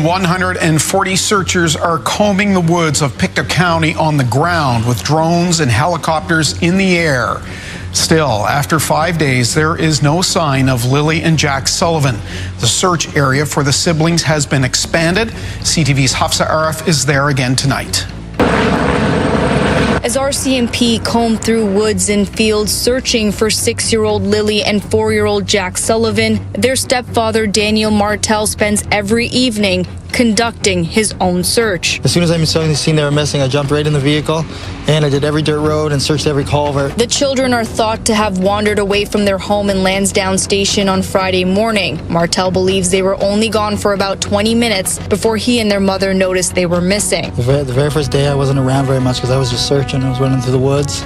140 searchers are combing the woods of Pictou County on the ground with drones and helicopters in the air. Still, after 5 days, there is no sign of Lilly and Jack Sullivan. The search area for the siblings has been expanded. CTV's Hafsa Arif is there again tonight. As RCMP combed through woods and fields searching for 6-year-old Lilly and 4-year-old Jack Sullivan, their stepfather Daniel Martel spends every evening conducting his own search. As soon as I saw the scene they were missing, I jumped right in the vehicle and I did every dirt road and searched every culvert. The children are thought to have wandered away from their home in Lansdowne Station on Friday morning. Martel believes they were only gone for about 20 minutes before he and their mother noticed they were missing. The very first day I wasn't around very much because I was just searching. I was running through the woods,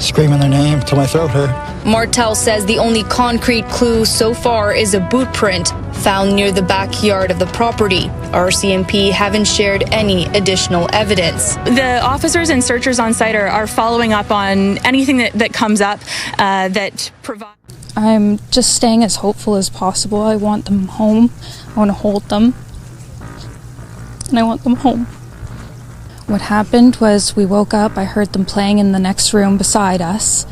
screaming their name till my throat hurt. Martel says the only concrete clue so far is a boot print found near the backyard of the property. RCMP haven't shared any additional evidence. The officers and searchers on site are following up on anything that comes up that provides. I'm just staying as hopeful as possible. I want them home. I want to hold them. And I want them home. What happened was we woke up, I heard them playing in the next room beside us,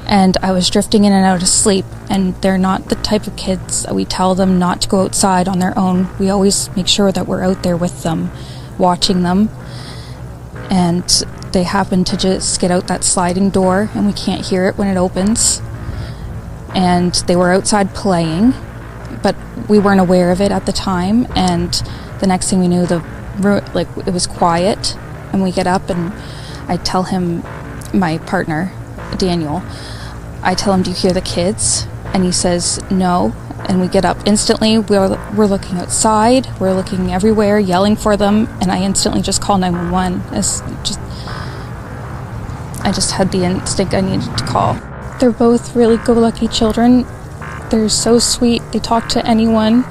and I was drifting in and out of sleep, and they're not the type of kids that we tell them not to go outside on their own. We always make sure that we're out there with them, watching them, and they happen to just get out that sliding door, and we can't hear it when it opens, and they were outside playing, but we weren't aware of it at the time, and the next thing we knew, it was quiet. And we get up and I tell him, my partner, Daniel, I tell him, do you hear the kids? And he says, no. And we get up instantly. We're looking outside. We're looking everywhere, yelling for them. And I instantly just call 911. I just had the instinct I needed to call. They're both really go-lucky children. They're so sweet. They talk to anyone.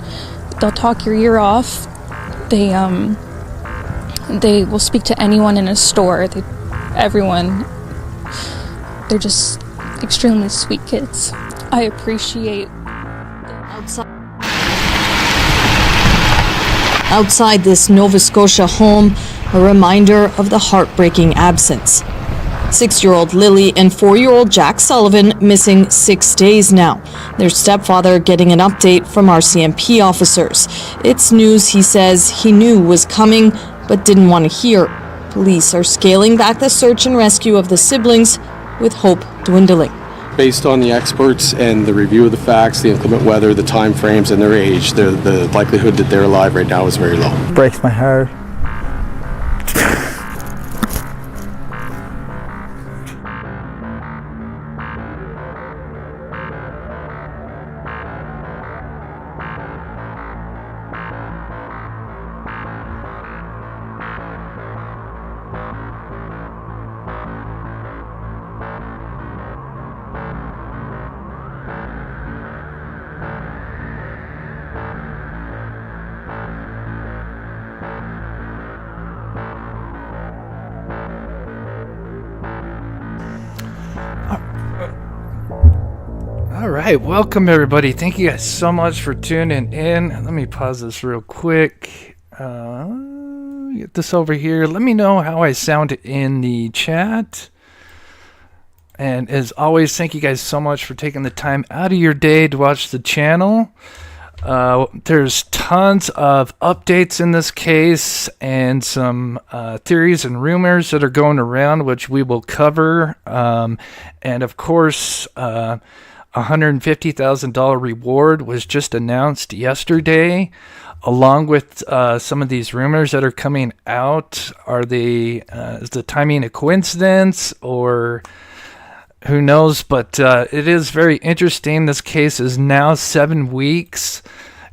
They'll talk your ear off. They will speak to anyone in a store, everyone. They're just extremely sweet kids. I appreciate Outside this Nova Scotia home, a reminder of the heartbreaking absence. 6-year-old Lilly and 4-year-old Jack Sullivan missing 6 days now. Their stepfather getting an update from RCMP officers. It's news he says he knew was coming, but didn't want to hear. Police are scaling back the search and rescue of the siblings, with hope dwindling. Based on the experts and the review of the facts, the inclement weather, the time frames, and their age, the likelihood that they're alive right now is very low. It breaks my heart. All right, welcome everybody. Thank you guys so much for tuning in. Let me pause this real quick. Get this over here. Let me know how I sound in the chat. And as always, thank you guys so much for taking the time out of your day to watch the channel. There's tons of updates in this case and some theories and rumors that are going around, which we will cover. And of course, $150,000 reward was just announced yesterday, along with some of these rumors that are coming out. Are they, is the timing a coincidence, or who knows? But it is very interesting. This case is now 7 weeks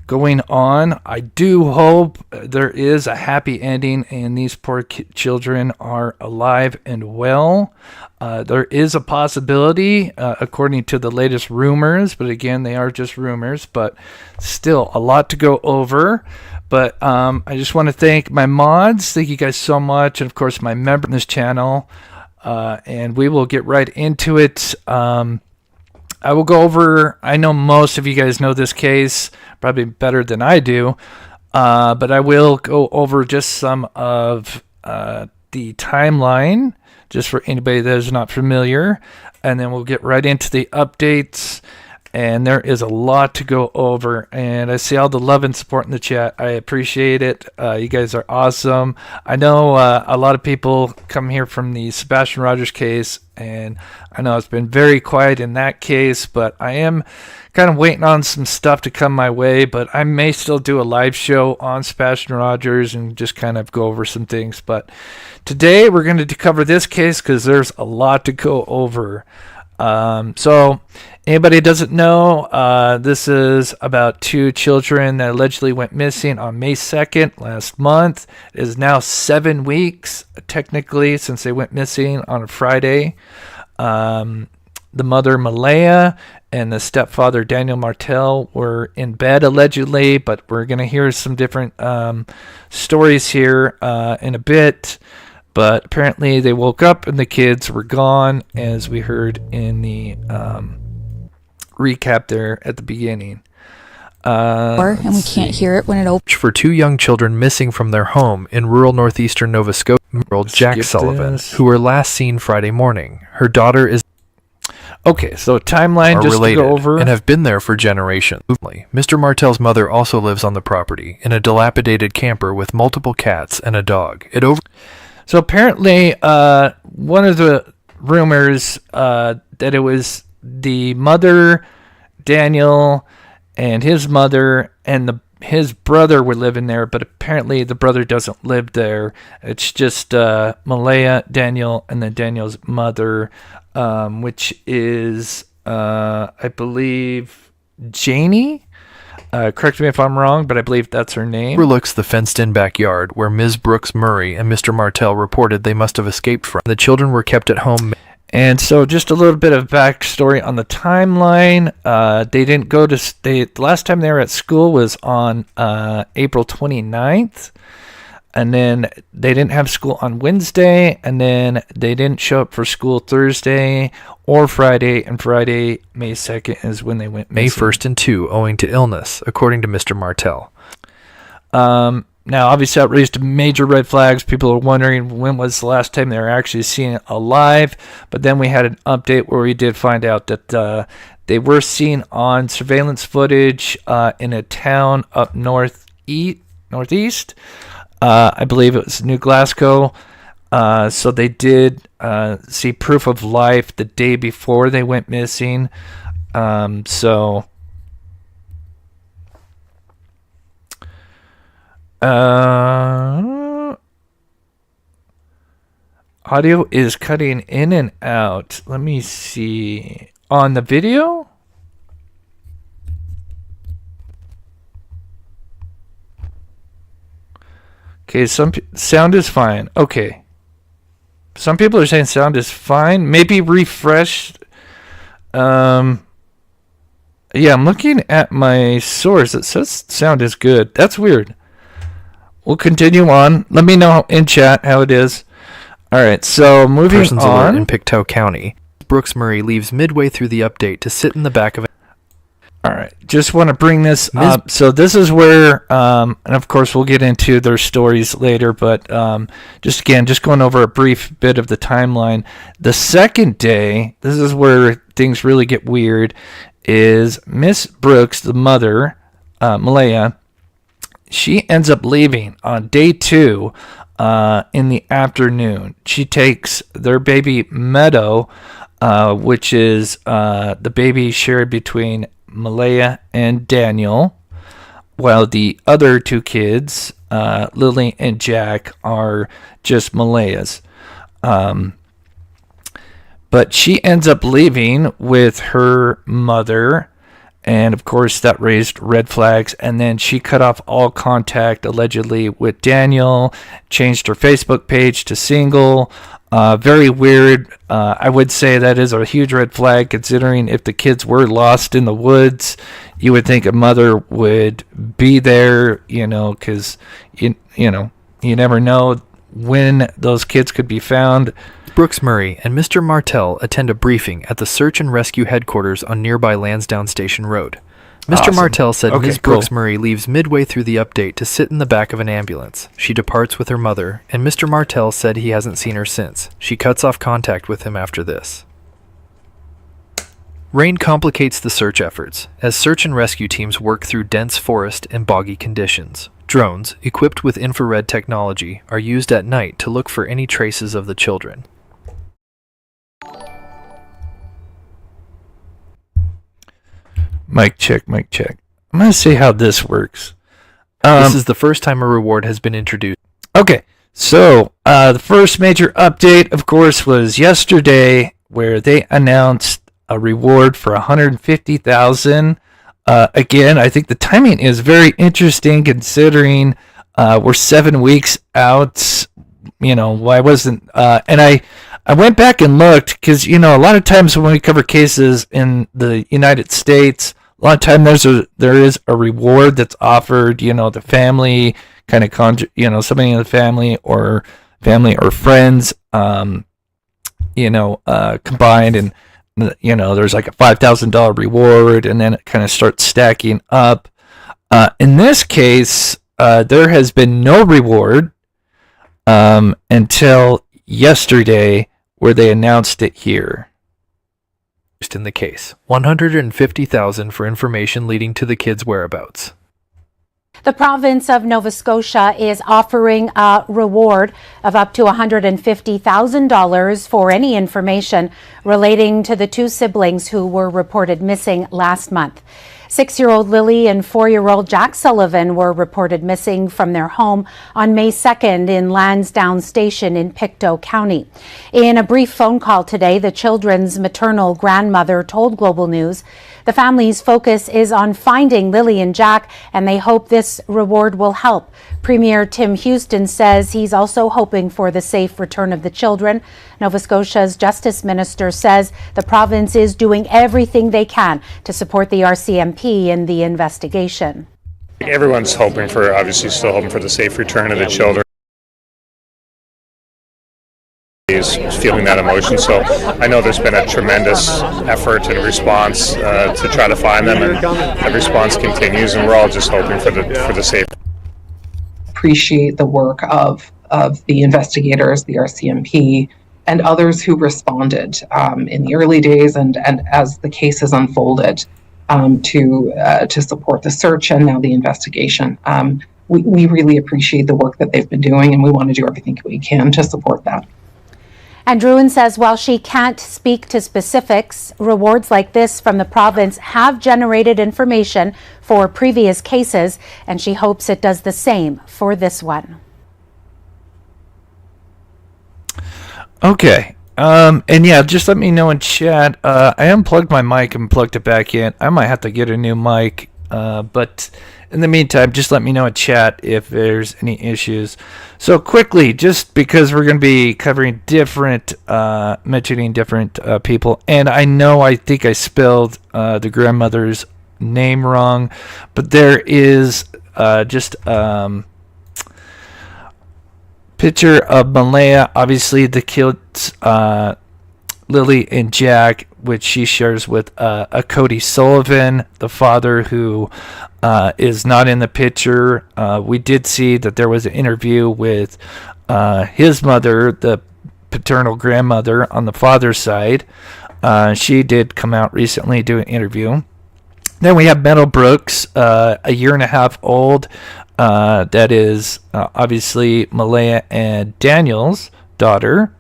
going on. I do hope there is a happy ending and these poor children are alive and well. There is a possibility, according to the latest rumors, but again, they are just rumors, but still a lot to go over. But I just want to thank my mods. Thank you guys so much. And of course, my member in this channel. And we will get right into it. I will go over, I know most of you guys know this case probably better than I do. But I will go over just some of the timeline, just for anybody that is not familiar, and then we'll get right into the updates. And there is a lot to go over, and I see all the love and support in the chat. I appreciate it. You guys are awesome. I know a lot of people come here from the Sebastian Rogers case, and I know it's been very quiet in that case, but I am kind of waiting on some stuff to come my way. But I may still do a live show on Sebastian Rogers and just kind of go over some things. But today we're going to cover this case because there's a lot to go over. So anybody who doesn't know, this is about 2 children that allegedly went missing on May 2nd last month. It is now 7 weeks, technically, since they went missing on a Friday. The mother, Malaya, and the stepfather, Daniel Martel, were in bed, allegedly, but we're going to hear some different stories here in a bit. But apparently they woke up and the kids were gone, as we heard in the recap there at the beginning. And we can't hear it when it opens. For 2 young children missing from their home in rural northeastern Nova Scotia, Jack Sullivan, who were last seen Friday morning. Her daughter is okay, so timeline just related to go over. And have been there for generations. Mr. Martel's mother also lives on the property in a dilapidated camper with multiple cats and a dog. So apparently, one of the rumors that it was the mother, Daniel, and his mother, and his brother were living there, but apparently the brother doesn't live there. It's just Malaya, Daniel, and then Daniel's mother, which is, I believe, Janie? Correct me if I'm wrong, but I believe that's her name. Overlooks the fenced-in backyard where Ms. Brooks Murray and Mr. Martel reported they must have escaped from. The children were kept at home. And so just a little bit of backstory on the timeline. They didn't go to... the last time they were at school was on April 29th. And then they didn't have school on Wednesday, and then they didn't show up for school Thursday or Friday, and Friday, May 2nd, is when they went missing. May 1st and 2, owing to illness, according to Mr. Martel. Now, obviously, that raised major red flags. People are wondering when was the last time they were actually seen alive, but then we had an update where we did find out that they were seen on surveillance footage in a town up northeast. I believe it was New Glasgow. So they did see proof of life the day before they went missing. So audio is cutting in and out. Let me see. On the video? Okay, sound is fine. Okay. Some people are saying sound is fine. Maybe refresh. Yeah, I'm looking at my source. It says sound is good. That's weird. We'll continue on. Let me know in chat how it is. All right, so moving Persons on. alert in Pictou County. Brooks Murray leaves midway through the update to sit in the back of a... All right, just want to bring this up. So this is where, and of course we'll get into their stories later, but just going over a brief bit of the timeline. The second day, this is where things really get weird, is Miss Brooks, the mother, Malaya, she ends up leaving on day 2 in the afternoon. She takes their baby Meadow, which is the baby shared between Malaya and Daniel, while the other 2 kids, Lilly and Jack, are just Malaya's. But she ends up leaving with her mother, and of course that raised red flags. And then she cut off all contact, allegedly, with Daniel, changed her Facebook page to single. Very weird. I would say that is a huge red flag, considering if the kids were lost in the woods, you would think a mother would be there, because, you never know when those kids could be found. Brooks Murray and Mr. Martel attend a briefing at the Search and Rescue Headquarters on nearby Lansdowne Station Road. Mr. Awesome. Martell said Okay, Ms. cool. Brooks Murray leaves midway through the update to sit in the back of an ambulance. She departs with her mother, and Mr. Martell said he hasn't seen her since. She cuts off contact with him after this. Rain complicates the search efforts, as search and rescue teams work through dense forest and boggy conditions. Drones, equipped with infrared technology, are used at night to look for any traces of the children. Mic check, mic check. I'm going to see how this works. This is the first time a reward has been introduced. Okay, so the first major update, of course, was yesterday, where they announced a reward for $150,000. Again, I think the timing is very interesting, considering we're 7 weeks out. You know, why wasn't and I went back and looked, because a lot of times when we cover cases in the United States, a lot of time there is a reward that's offered. The family kind of somebody in the family or friends, combined, and there's like a $5,000 reward, and then it kind of starts stacking up. In this case, there has been no reward until yesterday, where they announced it here. In the case, $150,000 for information leading to the kids' whereabouts. The province of Nova Scotia is offering a reward of up to $150,000 for any information relating to the two siblings who were reported missing last month. 6-year-old Lilly and 4-year-old Jack Sullivan were reported missing from their home on May 2nd in Lansdowne Station in Pictou County. In a brief phone call today, the children's maternal grandmother told Global News the family's focus is on finding Lilly and Jack, and they hope this reward will help. Premier Tim Houston says he's also hoping for the safe return of the children. Nova Scotia's Justice Minister says the province is doing everything they can to support the RCMP in the investigation. Everyone's obviously still hoping for the safe return of the children. Is feeling that emotion, so I know there's been a tremendous effort and response to try to find them, and the response continues, and we're all just hoping for the safe. Appreciate the work of the investigators, the RCMP, and others who responded in the early days and as the case has unfolded to support the search and now the investigation. We really appreciate the work that they've been doing, and we want to do everything we can to support that. And Druin says while she can't speak to specifics, rewards like this from the province have generated information for previous cases, and she hopes it does the same for this one. Okay. And yeah, just let me know in chat. I unplugged my mic and plugged it back in. I might have to get a new mic. But in the meantime, just let me know in chat if there's any issues. So quickly, just because we're going to be covering mentioning different people, and I think I spelled the grandmother's name wrong, but there is just picture of Malaya, obviously the kids, Lilly and Jack, which she shares with a Cody Sullivan, the father, who is not in the picture. We did see that there was an interview with his mother, the paternal grandmother on the father's side. She did come out recently, do an interview. Then we have Meadow Brooks, a 1.5 years old. That is obviously Malaya and Daniel's daughter.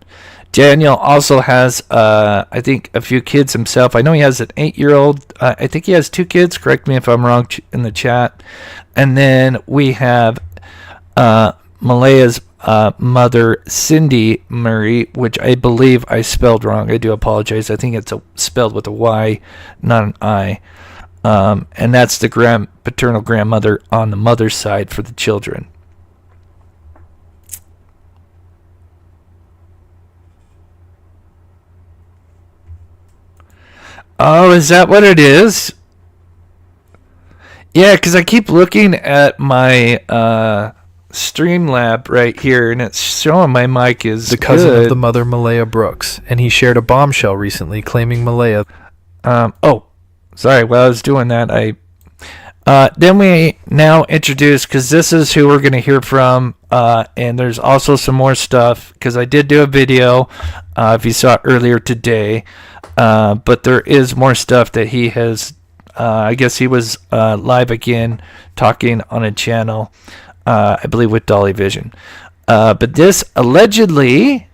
Daniel also has, I think, a few kids himself. I know he has an 8-year-old. I think he has 2 kids. Correct me if I'm wrong in the chat. And then we have Malaya's mother, Cindy Murray, which I believe I spelled wrong. I do apologize. I think it's spelled with a Y, not an I. And that's the paternal grandmother on the mother's side for the children. Oh, is that what it is? Yeah, because I keep looking at my Streamlab right here, and it's showing my mic is the cousin of the mother, Malaya Brooks, and he shared a bombshell recently claiming Malaya. Oh, sorry. While I was doing that, Then we now introduce, because this is who we're going to hear from, and there's also some more stuff, because I did do a video, if you saw it earlier today, but there is more stuff that he has, I guess he was live again talking on a channel, I believe with Dolly Vision. But this allegedly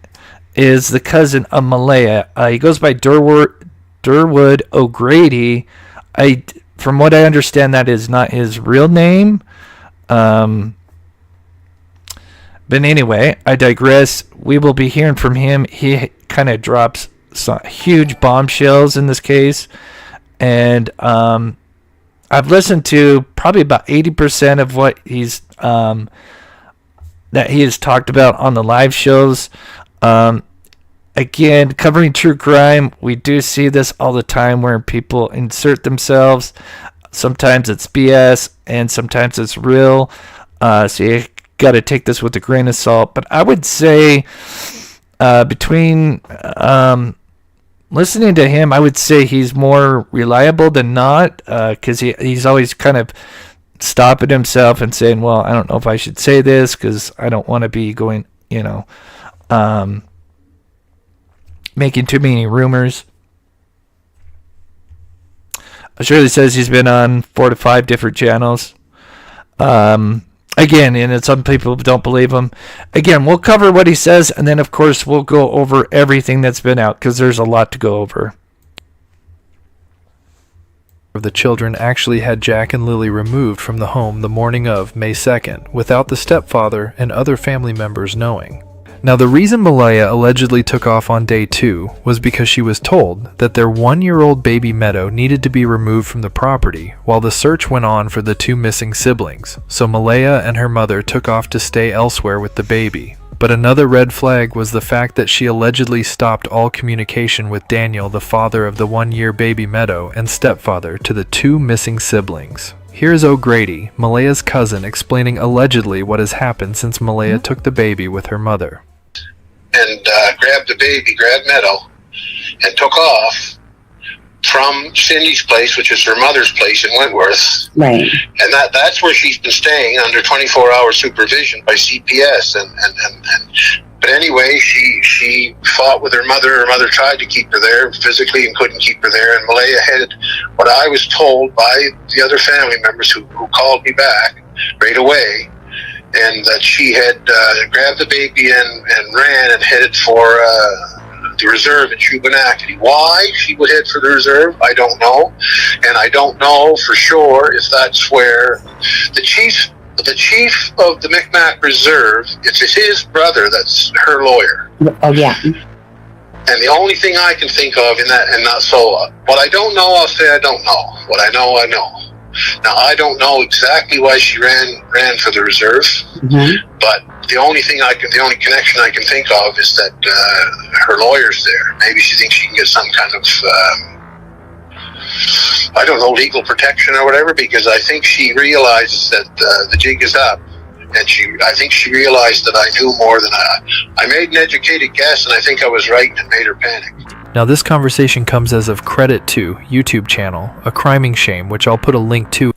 is the cousin of Malaya. He goes by Derwood O Grady. From what I understand, that is not his real name. But anyway, I digress. We will be hearing from him. He kind of drops some huge bombshells in this case. And I've listened to probably about 80% of what he's that he has talked about on the live shows. Again, covering true crime, we do see this all the time where people insert themselves. Sometimes it's BS and sometimes it's real. So you got to take this with a grain of salt. But I would say between listening to him, I would say he's more reliable than not, because he's always kind of stopping himself and saying, well, I don't know if I should say this because I don't want to be going, making too many rumors. Shirley says he's been on 4 to 5 different channels. Again, and some people don't believe him. Again, we'll cover what he says, and then, of course, we'll go over everything that's been out, because there's a lot to go over. The children actually had Jack and Lily removed from the home the morning of May 2nd, without the stepfather and other family members knowing. Now, the reason Malaya allegedly took off on day 2 was because she was told that their 1-year-old baby Meadow needed to be removed from the property while the search went on for the 2 missing siblings, so Malaya and her mother took off to stay elsewhere with the baby. But another red flag was the fact that she allegedly stopped all communication with Daniel, the father of the 1-year baby Meadow and stepfather to the 2 missing siblings. Here's O'Grady, Malaya's cousin, explaining allegedly what has happened since Malaya took the baby with her mother. And grabbed the baby, grabbed Meadow, and took off from Cindy's place, which is her mother's place in Wentworth. Right. And that's where she's been staying under 24-hour supervision by CPS. But anyway, she fought with her mother. Her mother tried to keep her there physically and couldn't keep her there. And Malaya headed, what I was told by the other family members who called me back right away, and that she had grabbed the baby and ran and headed for the reserve in Shubenacadie. Why she would head for the reserve, I don't know. And I don't know for sure if that's where the chief of the Micmac Reserve, if it's his brother, that's her lawyer. Oh, yeah. And the only thing I can think of in that, and not so, what I don't know, I'll say I don't know. What I know, I know. Now, I don't know exactly why she ran for the reserve, but the only connection I can think of is that her lawyer's there. Maybe she thinks she can get some kind of, I don't know, legal protection or whatever, because I think she realizes that the jig is up. And I think she realized that I knew more than I made an educated guess, and I think I was right, and it made her panic. Now, this conversation comes as of Credit to YouTube channel, A Criming Shame, which I'll put a link to.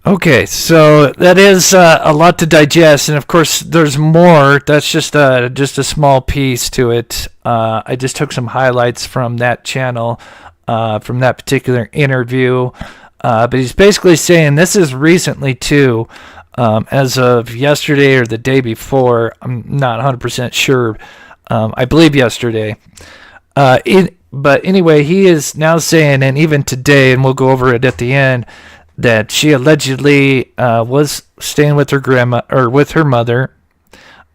Okay, so that is a lot to digest, and of course there's more. That's just a small piece to it. I just took some highlights from that channel, from that particular interview. But he's basically saying this is recently too, as of yesterday or the day before. I'm not 100% sure. I believe yesterday. But anyway, he is now saying, and even today, and we'll go over it at the end, that she allegedly was staying with her grandma or with her mother,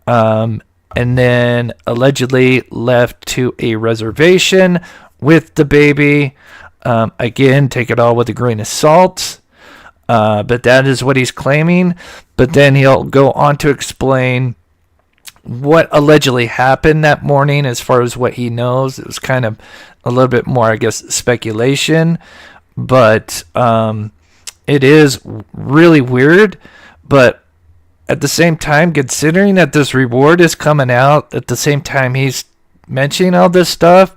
and then allegedly left to a reservation with the baby. Again, take it all with a grain of salt, but that is what he's claiming. But then he'll go on to explain what allegedly happened that morning as far as what he knows. It was kind of a little bit more, I guess, speculation, but it is really weird. But at the same time, considering that this reward is coming out at the same time he's mentioning all this stuff,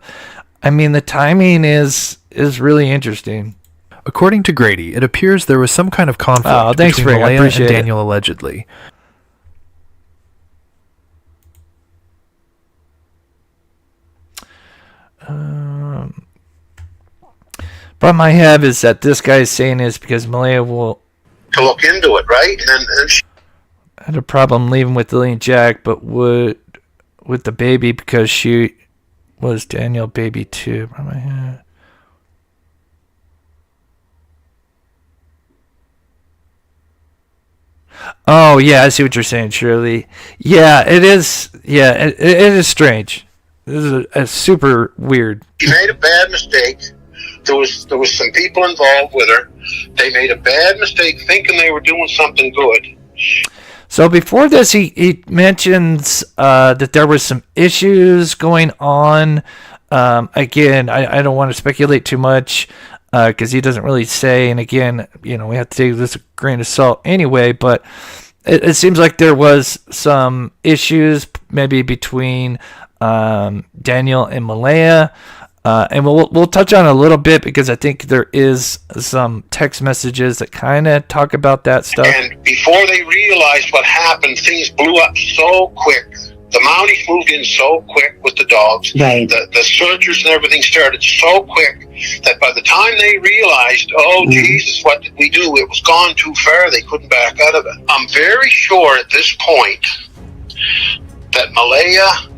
I mean, the timing is really interesting. According to Grady, it appears there was some kind of conflict between Frank. Malaya and Daniel allegedly. Problem I have is that this guy is saying is because Malaya will to look into it, right? And she had a problem leaving with Lilly and Jack, but would with the baby because she was Daniel baby too. Problem I have. Oh yeah, I see what you're saying, Shirley. Yeah, it is. Yeah, it is strange. This is a super weird. She made a bad mistake. There was some people involved with her. They made a bad mistake thinking they were doing something good. So before this, he mentions that there was some issues going on. Again, I don't want to speculate too much because he doesn't really say. And again, we have to take this with a grain of salt anyway. But it seems like there was some issues maybe between Daniel and Malaya. And we'll touch on it a little bit because I think there is some text messages that kind of talk about that stuff. And before they realized what happened, things blew up so quick. The Mounties moved in so quick with the dogs. Right. The searchers and everything started so quick that by the time they realized, Jesus, what did we do? It was gone too far. They couldn't back out of it. I'm very sure at this point that Malaya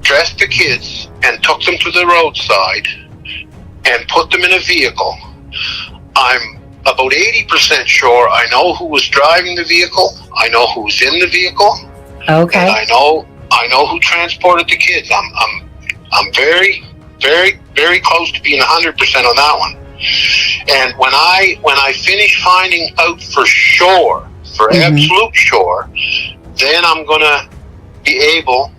dressed the kids and took them to the roadside and put them in a vehicle. I'm about 80% sure I know who was driving the vehicle. I know who was in the vehicle. Okay. And I know who transported the kids. I'm very, very, very close to being 100% on that one. And when I finish finding out for sure, for absolute sure, then I'm gonna be able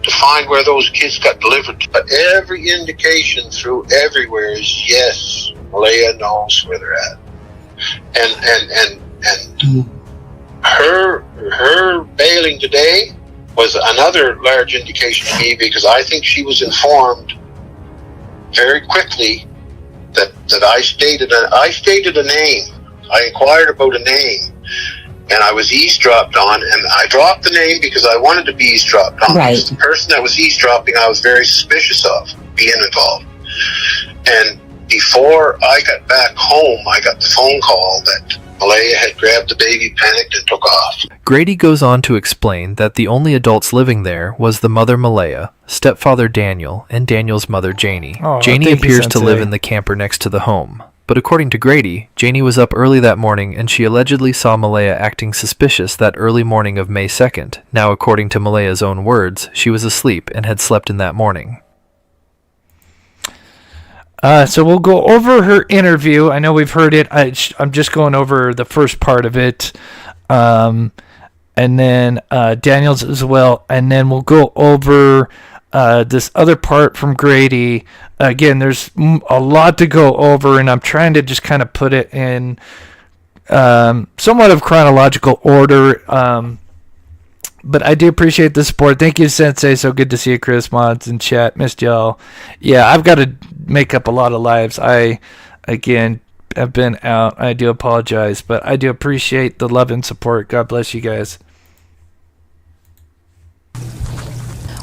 to find where those kids got delivered. But every indication through everywhere is yes, Malaya knows where they're at. And her bailing today was another large indication to me because I think she was informed very quickly that I stated a name. I inquired about a name. And I was eavesdropped on, and I dropped the name because I wanted to be eavesdropped on. Right. Because the person that was eavesdropping, I was very suspicious of being involved. And before I got back home, I got the phone call that Malaya had grabbed the baby, panicked, and took off. Grady goes on to explain that the only adults living there was the mother Malaya, stepfather Daniel, and Daniel's mother Janie. Oh, Janie thank you, appears to live Sensei. in the camper next to the home. But according to Grady, Janie was up early that morning and she allegedly saw Malaya acting suspicious that early morning of May 2nd. Now, according to Malaya's own words, she was asleep and had slept in that morning. So we'll go over her interview. I know we've heard it. I'm just going over the first part of it. And then Daniel's as well. And then we'll go over this other part from Grady. Again, there's a lot to go over, and I'm trying to just kind of put it in somewhat of chronological order. But I do appreciate the support. Thank you, Sensei. So good to see you, Chris Mods in chat. Missed y'all. Yeah, I've got to make up a lot of lives. I, again, have been out. I do apologize, but I do appreciate the love and support. God bless you guys.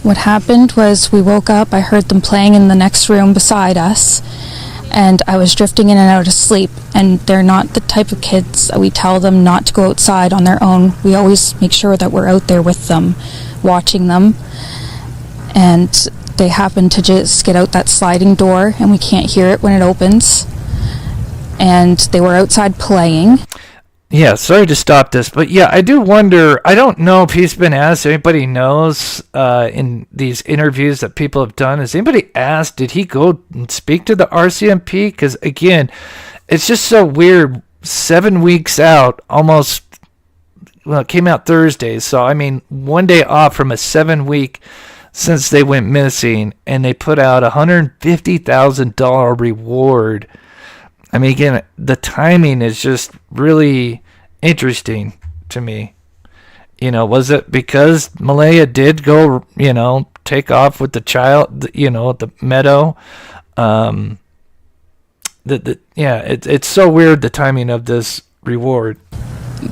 What happened was we woke up, I heard them playing in the next room beside us, and I was drifting in and out of sleep, and they're not the type of kids that we tell them not to go outside on their own. We always make sure that we're out there with them, watching them, and they happen to just get out that sliding door, and we can't hear it when it opens, and they were outside playing. Yeah, sorry to stop this, but yeah, I do wonder, I don't know if he's been asked, anybody knows in these interviews that people have done, has anybody asked, did he go and speak to the RCMP? Because again, it's just so weird, 7 weeks out, almost, well, it came out Thursday, so I mean, 1 day off from a 7-week since they went missing, and they put out a $150,000 reward. I mean, again, the timing is just really interesting to me. Was it because Malaya did go, take off with the child, at the meadow? it's so weird, the timing of this reward.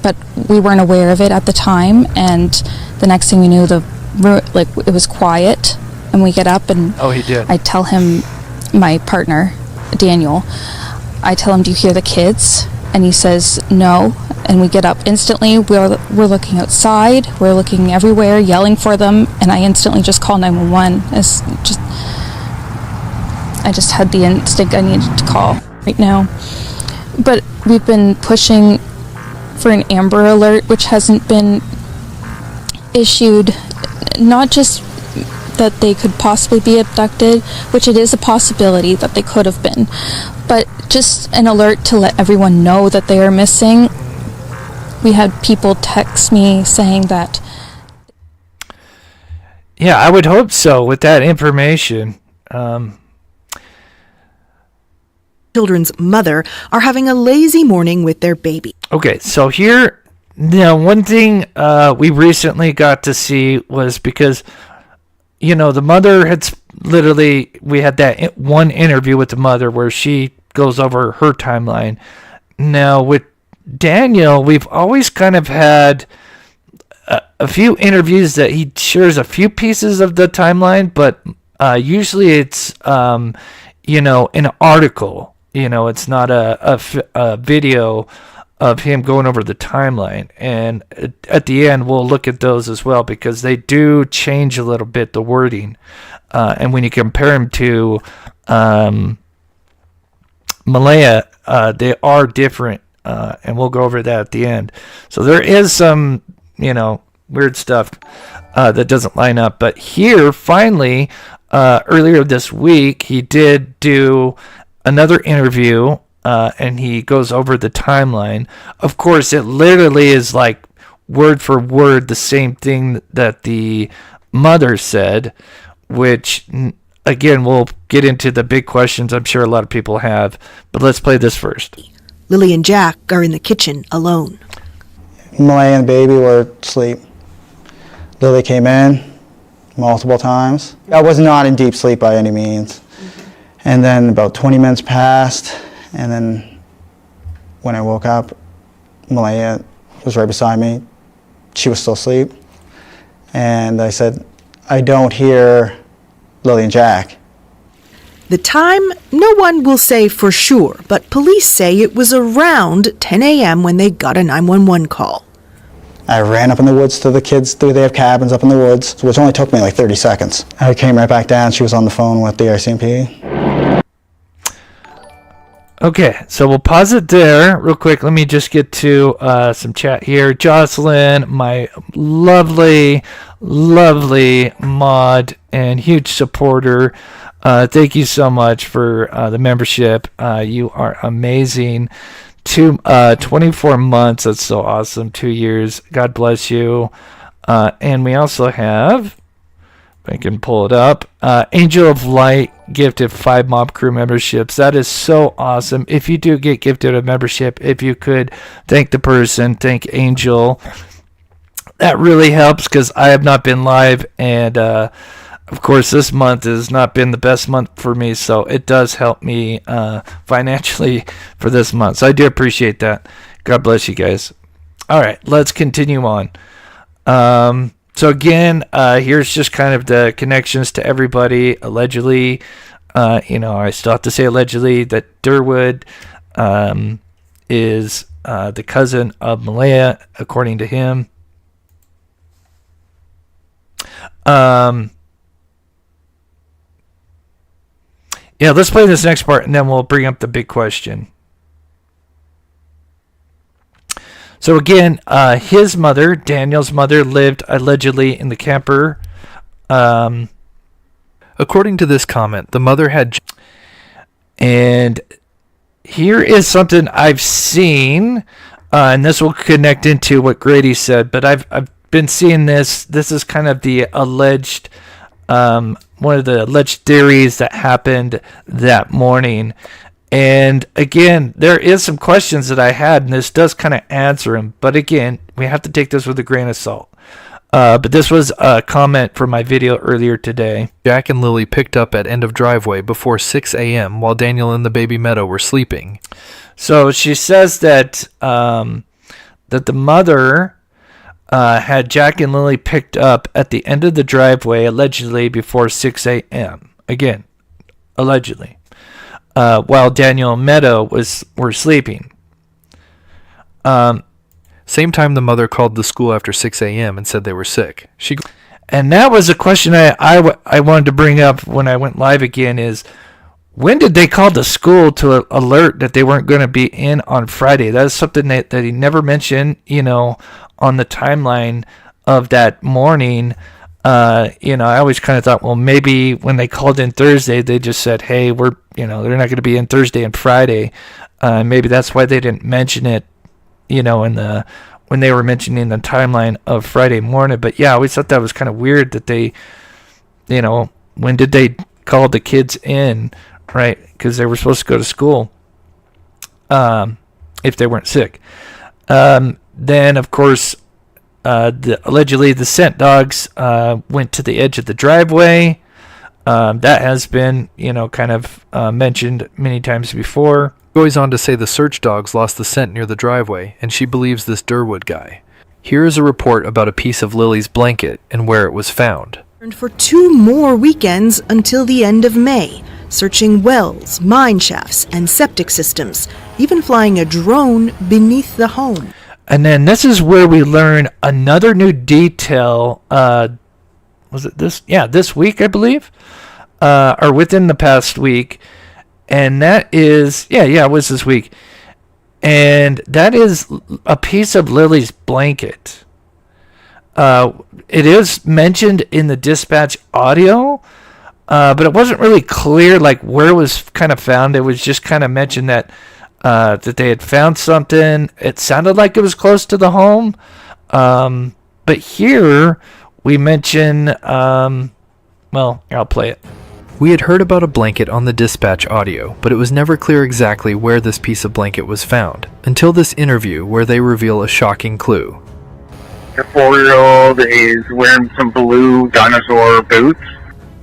But we weren't aware of it at the time, and the next thing we knew, it was quiet, and we get up and he did. I tell him, my partner, Daniel, I tell him, do you hear the kids? And he says, no. And we get up instantly. We're looking outside. We're looking everywhere, yelling for them. And I instantly just call 911. I just had the instinct I needed to call right now. But we've been pushing for an Amber Alert, which hasn't been issued. Not just that they could possibly be abducted, which it is a possibility that they could have been, but just an alert to let everyone know that they are missing. We had people text me saying that. Yeah, I would hope so with that information. Children's mother are having a lazy morning with their baby. Okay, so here, one thing we recently got to see was because, the mother had we had that one interview with the mother where she goes over her timeline. Now, with Daniel, we've always kind of had a few interviews that he shares a few pieces of the timeline, but usually it's, an article. It's not a video of him going over the timeline. And at the end, we'll look at those as well, because they do change a little bit, the wording. And when you compare him to Malaya, they are different. And we'll go over that at the end. So there is some, weird stuff that doesn't line up. But here, finally, earlier this week, he did do another interview, and he goes over the timeline. Of course, it literally is like word for word the same thing that the mother said, which, again, we'll get into the big questions I'm sure a lot of people have. But let's play this first. Lilly and Jack are in the kitchen alone. Malaya and the baby were asleep. Lilly came in multiple times. I was not in deep sleep by any means. And then about 20 minutes passed, and then when I woke up, Malaya was right beside me. She was still asleep. And I said, I don't hear Lilly and Jack. The time, no one will say for sure, but police say it was around 10 a.m. when they got a 911 call. I ran up in the woods to the kids. They have cabins up in the woods, which only took me like 30 seconds. I came right back down. She was on the phone with the RCMP. Okay, so we'll pause it there real quick. Let me just get to some chat here. Jocelyn, my lovely, lovely mod and huge supporter. Thank you so much for the membership. You are amazing. 24 months. That's so awesome. 2 years. God bless you. And we also have, if I can pull it up, Angel of Light gifted 5 Mob Crew memberships. That is so awesome. If you do get gifted a membership, if you could thank the person, thank Angel. That really helps, because I have not been live, and of course this month has not been the best month for me, so it does help me financially for this month. So I do appreciate that. God bless you guys. All right, let's continue on. So again, here's just kind of the connections to everybody. Allegedly, I still have to say allegedly, that Derwood is the cousin of Malaya, according to him. Yeah, let's play this next part, and then we'll bring up the big question. So again, his mother, Daniel's mother, lived allegedly in the camper. According to this comment, the mother had... And here is something I've seen, and this will connect into what Grady said, but I've been seeing this. This is kind of the alleged, one of the alleged theories that happened that morning. And again, there is some questions that I had, and this does kind of answer them. But again, we have to take this with a grain of salt. But this was a comment from my video earlier today. Jack and Lily picked up at end of driveway before 6 a.m. while Daniel and the baby Meadow were sleeping. So she says that that the mother had Jack and Lily picked up at the end of the driveway, allegedly before 6 a.m. Again, allegedly, while Daniel and Meadow were sleeping. Same time the mother called the school after 6 a.m. and said they were sick. And that was a question I wanted to bring up when I went live again is, when did they call the school to alert that they weren't going to be in on Friday? That is something that he never mentioned, on the timeline of that morning. I always kind of thought, well, maybe when they called in Thursday, they just said, hey, they're not going to be in Thursday and Friday. Maybe that's why they didn't mention it, when they were mentioning the timeline of Friday morning. But yeah, I always thought that was kind of weird that they, when did they call the kids in, right? Because they were supposed to go to school if they weren't sick. Then, of course, allegedly the scent dogs went to the edge of the driveway. That has been, kind of mentioned many times before. Goes on to say the search dogs lost the scent near the driveway, and she believes this Derwood guy. Here is a report about a piece of Lily's blanket and where it was found. For 2 more weekends until the end of May, searching wells, mine shafts, and septic systems, even flying a drone beneath the home. And then this is where we learn another new detail. Was it this? Yeah, this week, I believe, or within the past week. And that is, it was this week. And that is a piece of Lily's blanket. It is mentioned in the dispatch audio, but it wasn't really clear where it was kind of found. It was just kind of mentioned that they had found something. It sounded like it was close to the home. But here we mention, I'll play it. We had heard about a blanket on the dispatch audio, but it was never clear exactly where this piece of blanket was found, until this interview where they reveal a shocking clue. The 4-year-old is wearing some blue dinosaur boots.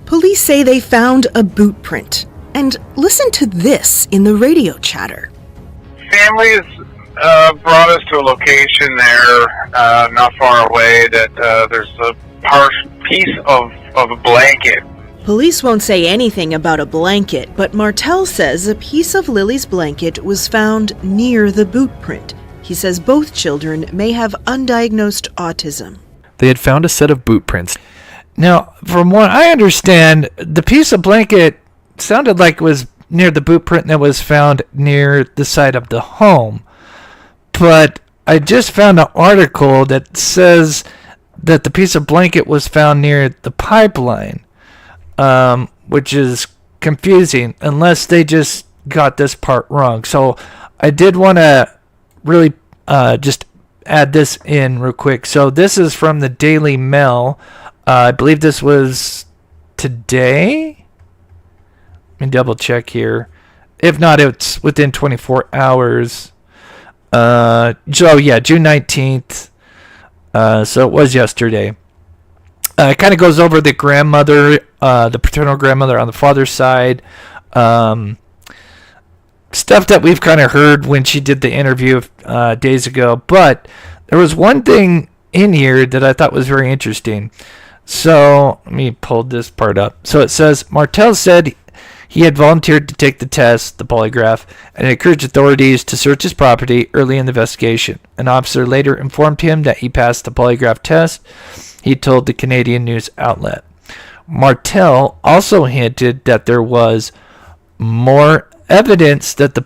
Police say they found a boot print. And listen to this in the radio chatter. Families brought us to a location there, not far away, that there's a piece of a blanket. Police won't say anything about a blanket, but Martel says a piece of Lily's blanket was found near the boot print. He says both children may have undiagnosed autism. They had found a set of boot prints. Now, from what I understand, the piece of blanket sounded like it was near the boot print that was found near the side of the home. But I just found an article that says that the piece of blanket was found near the pipeline. Which is confusing unless they just got this part wrong. So I did want to really just add this in real quick. So this is from the Daily Mail. I believe this was today. Let me double check here. If not, it's within 24 hours. June 19th. So it was yesterday. It kind of goes over the grandmother, the paternal grandmother on the father's side. Stuff that we've kind of heard when she did the interview days ago. But there was one thing in here that I thought was very interesting. So let me pull this part up. So it says, Martel said he had volunteered to take the test, the polygraph, and encouraged authorities to search his property early in the investigation. An officer later informed him that he passed the polygraph test. He told the Canadian news outlet. Martel also hinted that there was more evidence that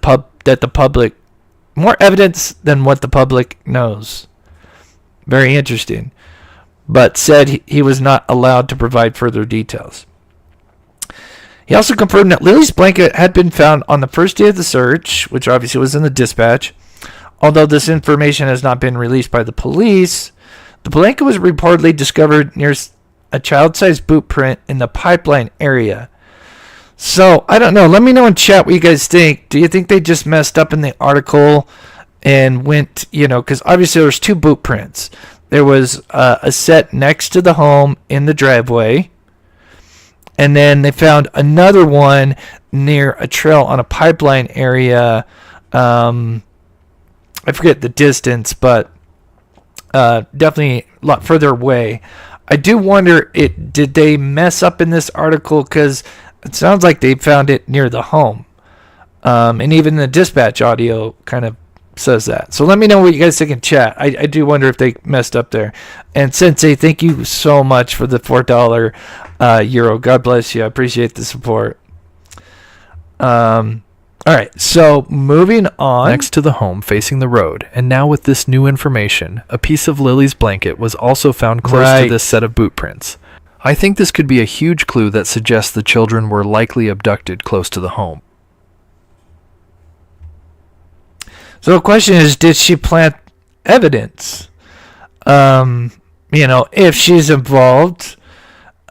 more evidence than what the public knows. Very interesting. But said he was not allowed to provide further details. He also confirmed that Lily's blanket had been found on the first day of the search, which obviously was in the dispatch. Although this information has not been released by the police, the blanket was reportedly discovered near a child-sized boot print in the pipeline area. So, I don't know. Let me know in chat what you guys think. Do you think they just messed up in the article and went, because obviously there's 2 boot prints. there was a set next to the home in the driveway. And then they found another one near a trail on a pipeline area. I forget the distance, but definitely a lot further away. I do wonder, did they mess up in this article? Because it sounds like they found it near the home. And even the dispatch audio kind of says that. So let me know what you guys think in chat. I do wonder if they messed up there. And Sensei, thank you so much for the $4 euro. God bless you. I appreciate the support. All right, so moving on. Next to the home facing the road, and now with this new information, a piece of Lily's blanket was also found close to this set of boot prints. I think this could be a huge clue that suggests the children were likely abducted close to the home. So the question is, did she plant evidence? If she's involved,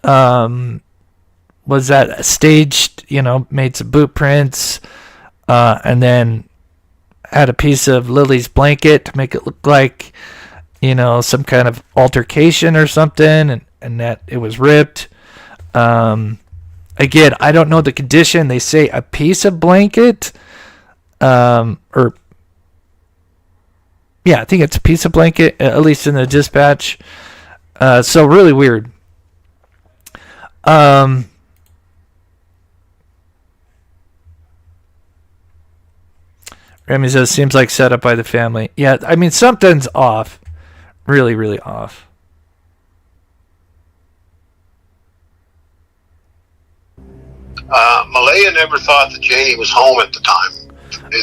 was that staged, made some boot prints, and then had a piece of Lily's blanket to make it look like, some kind of altercation or something, and that it was ripped. Again, I don't know the condition. They say a piece of blanket, I think it's a piece of blanket, at least in the dispatch. So really weird. Remy says, seems like set up by the family. Yeah, I mean, something's off. Really, really off. Malaya never thought that Janie was home at the time.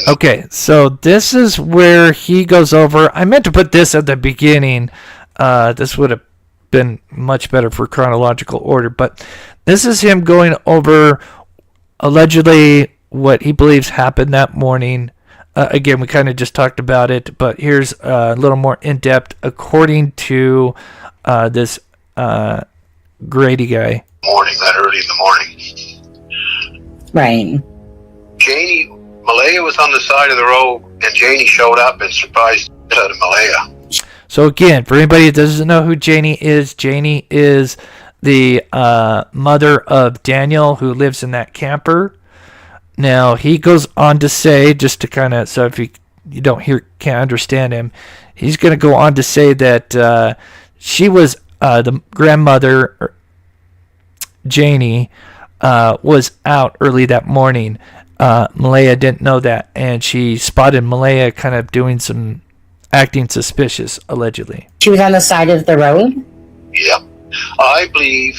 Okay, so this is where he goes over. I meant to put this at the beginning. This would have been much better for chronological order, but this is him going over allegedly what he believes happened that morning. Again, we kind of just talked about it, but here's a little more in-depth according to this Grady guy. That early in the morning. Right. Malaya was on the side of the road, and Janie showed up and surprised the shit out of Malaya. So again, for anybody that doesn't know who Janie is the mother of Daniel, who lives in that camper. Now, he goes on to say, just to kind of, so if you can't understand him, he's going to go on to say that she was the grandmother, Janie, was out early that morning. Malaya didn't know that, and she spotted Malaya kind of doing some acting suspicious, allegedly. She was on the side of the road? Yep. I believe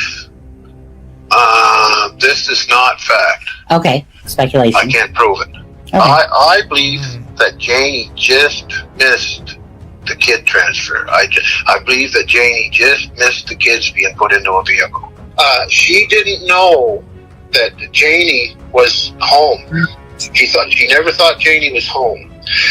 this is not fact. Okay, speculation. I can't prove it. Okay. I believe that Janie just missed the kid transfer. I believe that Janie just missed the kids being put into a vehicle. She didn't know that Janie was home. She never thought Janie was home.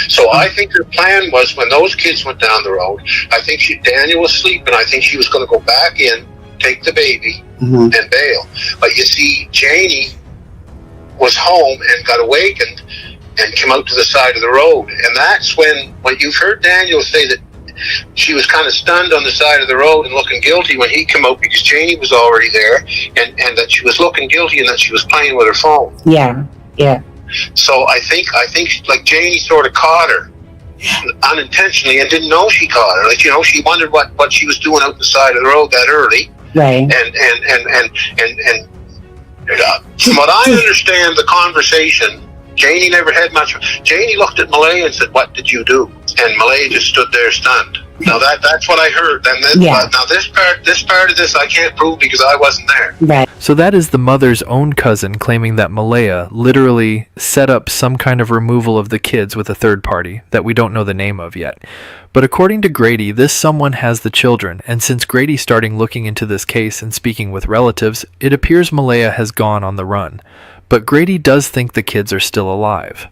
So I think her plan was, when those kids went down the road, I think Daniel was asleep, and I think she was going to go back in, take the baby, and bail. But you see, Janie was home and got awakened and came out to the side of the road. And that's when you've heard Daniel say that she was kind of stunned on the side of the road and looking guilty when he came out, because Janie was already there, and that she was looking guilty and that she was playing with her phone. Yeah. So I think like Janie sort of caught her unintentionally and didn't know she caught her. Like, she wondered what she was doing out the side of the road that early. Right. And from what I understand, the conversation, Janie never had much. Janie looked at Malaya and said, "What did you do?" And Malaya just stood there stunned. Now that's what I heard. And then, now this part of this I can't prove because I wasn't there. Right. So that is the mother's own cousin claiming that Malaya literally set up some kind of removal of the kids with a third party that we don't know the name of yet. But according to Grady, this someone has the children, and since Grady started looking into this case and speaking with relatives, it appears Malaya has gone on the run. But Grady does think the kids are still alive.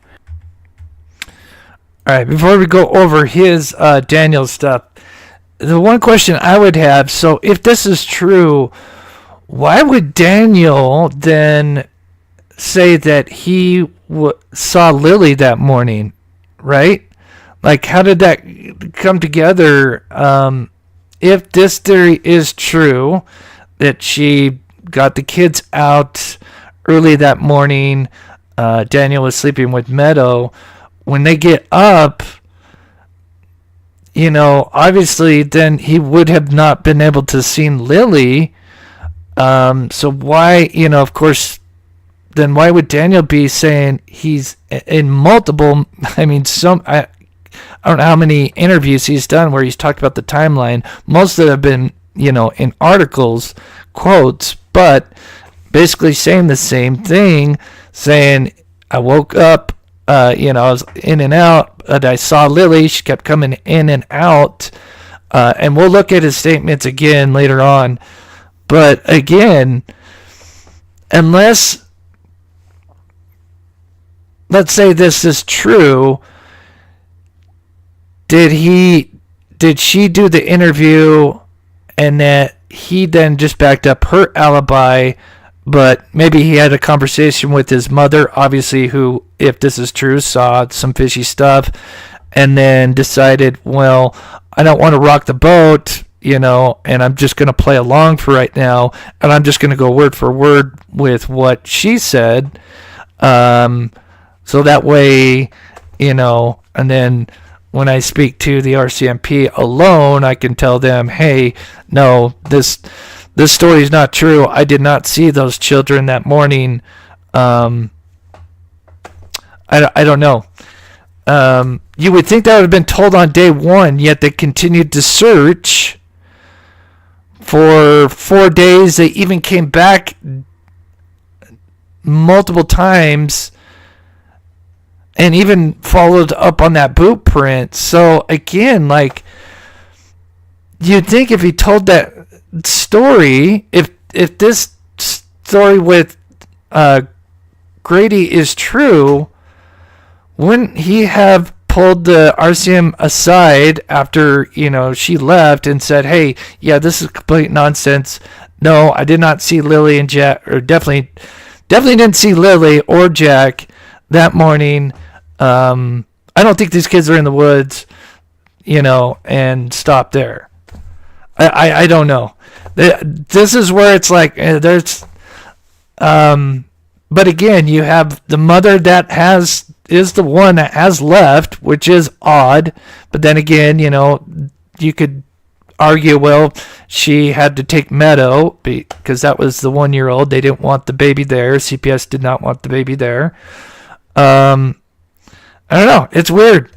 All right, before we go over his Daniel stuff, the one question I would have, so if this is true, why would Daniel then say that he saw Lily that morning, right? Like, how did that come together? if this theory is true, that she got the kids out early that morning, Daniel was sleeping with Meadow, when they get up, obviously then he would have not been able to see Lily. So why, of course, then why would Daniel be saying he's in multiple, I don't know how many interviews he's done where he's talked about the timeline. Most of them have been, in articles, quotes, but basically saying the same thing, saying, I woke up, I was in and out, but I saw Lily. She kept coming in and out. And we'll look at his statements again later on. But again, unless, let's say this is true, did she do the interview and that he then just backed up her alibi, but maybe he had a conversation with his mother, obviously, who, if this is true, saw some fishy stuff and then decided, well, I don't want to rock the boat, and I'm just going to play along for right now, and I'm just going to go word for word with what she said. So that way, and then when I speak to the RCMP alone, I can tell them, hey, no, this story is not true. I did not see those children that morning. I don't know. You would think that would have been told on day one, yet they continued to search for 4 days. They even came back multiple times and even followed up on that boot print. So again, you'd think if he told that story, if this story with Grady is true, wouldn't he have pulled the RCM aside after she left and said, hey, yeah, this is complete nonsense. No, I did not see Lily and Jack, or definitely didn't see Lily or Jack that morning. I don't think these kids are in the woods, and stop there. I don't know. This is where it's like there's, but again, you have the mother that is the one that has left, which is odd. But then again, you could argue, well, she had to take Meadow because that was the 1-year-old. They didn't want the baby there. CPS did not want the baby there. I don't know. It's weird.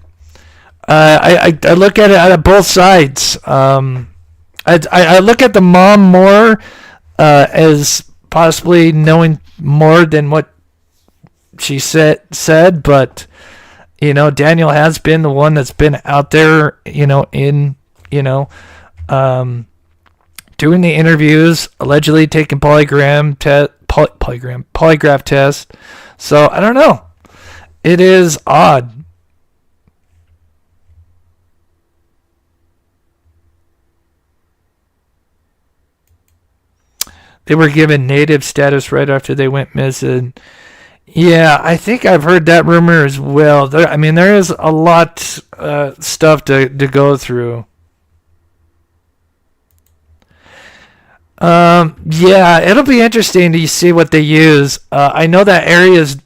I look at it out of both sides. I look at the mom more as possibly knowing more than what she said, but Daniel has been the one that's been out there, doing the interviews, allegedly taking polygraph test. So I don't know. It is odd. They were given native status right after they went missing. Yeah, I think I've heard that rumor as well. There is a lot stuff to go through. Yeah, it'll be interesting to see what they use. I know that area is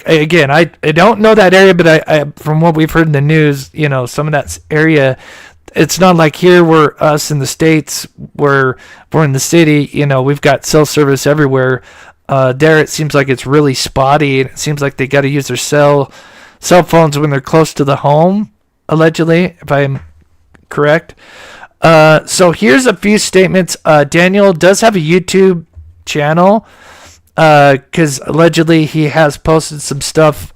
again, I don't know that area, but I from what we've heard in the news, some of that area, it's not like here where us in the States, where we're in the city, we've got cell service everywhere. There it seems like it's really spotty, and it seems like they got to use their cell phones when they're close to the home, allegedly, if I'm correct. So here's a few statements. Daniel does have a YouTube channel, because allegedly he has posted some stuff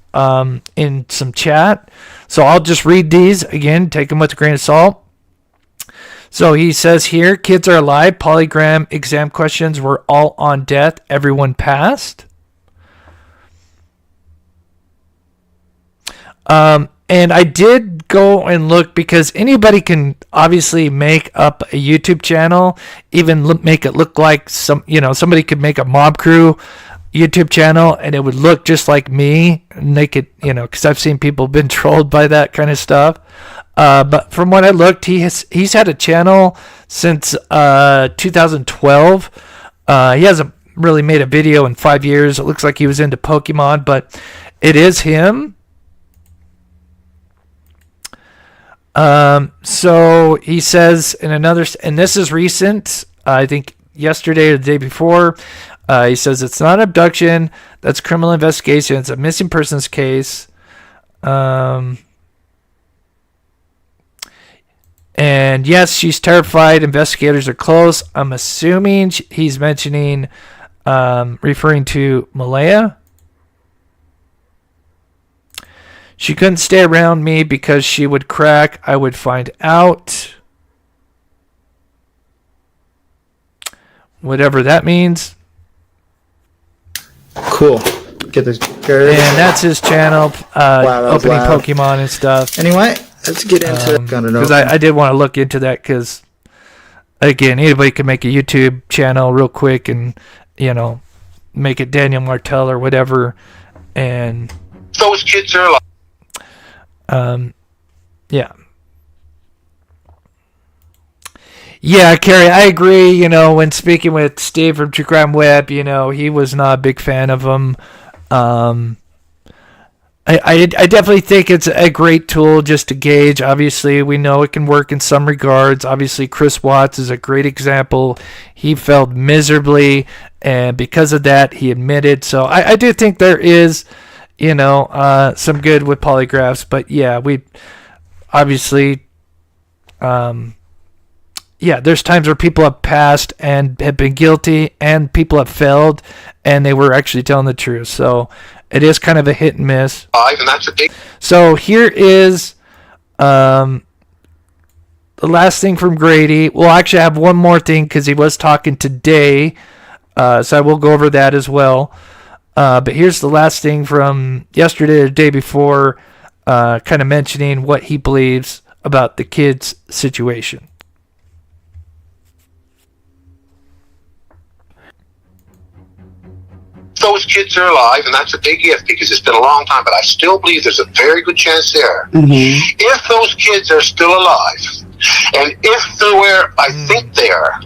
in some chat. So I'll just read these again, take them with a grain of salt. So he says here, kids are alive. Polygraph exam questions were all on death. Everyone passed. And I did go and look, because anybody can obviously make up a YouTube channel, even make it look like somebody could make a Mob Crew YouTube channel and it would look just like me, and they could, because I've seen people been trolled by that kind of stuff. But from what I looked, he's had a channel since 2012. He hasn't really made a video in 5 years. It looks like he was into Pokemon, but it is him. So he says in another, and this is recent, I think yesterday or the day before, he says it's not abduction, that's criminal investigation, it's a missing persons case. And yes, she's terrified. Investigators are close. I'm assuming he's mentioning, referring to Malaya. She couldn't stay around me because she would crack. I would find out. Whatever that means. Cool. Get this. And that's his channel. Wow, that was opening loud. Pokemon and stuff. Anyway, let's get into it. Because I did want to look into that because, again, anybody can make a YouTube channel real quick and, make it Daniel Martell or whatever. And those kids are alive. Yeah. Yeah, Carrie, I agree. When speaking with Steve from True Crime Web, he was not a big fan of them. I definitely think it's a great tool just to gauge. Obviously, we know it can work in some regards. Obviously, Chris Watts is a great example. He failed miserably, and because of that, he admitted. So I do think there is, some good with polygraphs. But yeah, we obviously, there's times where people have passed and have been guilty, and people have failed, and they were actually telling the truth. So it is kind of a hit and miss. And that's a big. So here is the last thing from Grady. We'll actually have one more thing because he was talking today. So I will go over that as well. But here's the last thing from yesterday or the day before, kind of mentioning what he believes about the kids' situation. Those kids are alive, and that's a big if because it's been a long time, but I still believe there's a very good chance there. If those kids are still alive, and if they're where I think they are,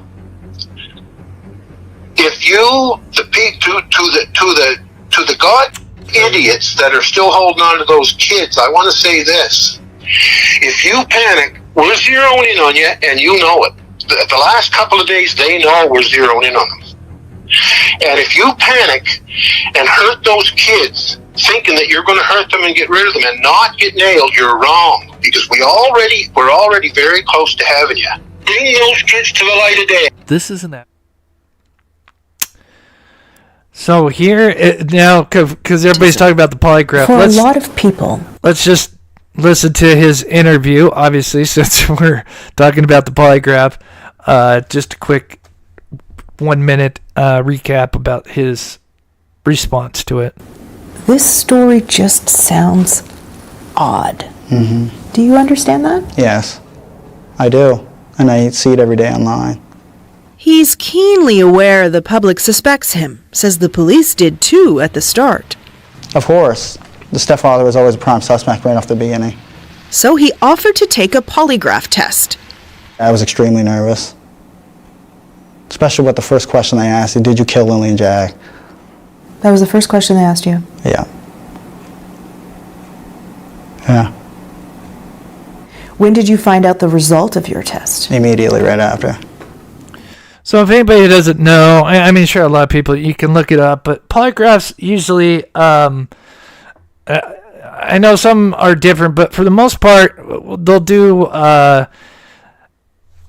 if you to the god idiots that are still holding on to those kids, I want to say this: if you panic, we're zeroing in on you, and you know it. The last couple of days, they know we're zeroing in on them. And if you panic and hurt those kids, thinking that you're going to hurt them and get rid of them and not get nailed, you're wrong. Because we're already very close to having you. Bring those kids to the light of day. This isn't that. So here now, because everybody's talking about the polygraph. For a lot of people. Let's just listen to his interview, obviously, since we're talking about the polygraph. Just a quick 1 minute recap about his response to it. This story just sounds odd. Mm-hmm. Do you understand that? Yes, I do. And I see it every day online. He's keenly aware the public suspects him, says the police did too at the start. Of course. The stepfather was always a prime suspect right off the beginning. So he offered to take a polygraph test. I was extremely nervous. Especially with the first question they asked you, did you kill Lilly and Jack? That was the first question they asked you? Yeah. Yeah. When did you find out the result of your test? Immediately right after. So if anybody doesn't know, I mean, sure, a lot of people, you can look it up, but polygraphs usually, I know some are different, but for the most part, they'll do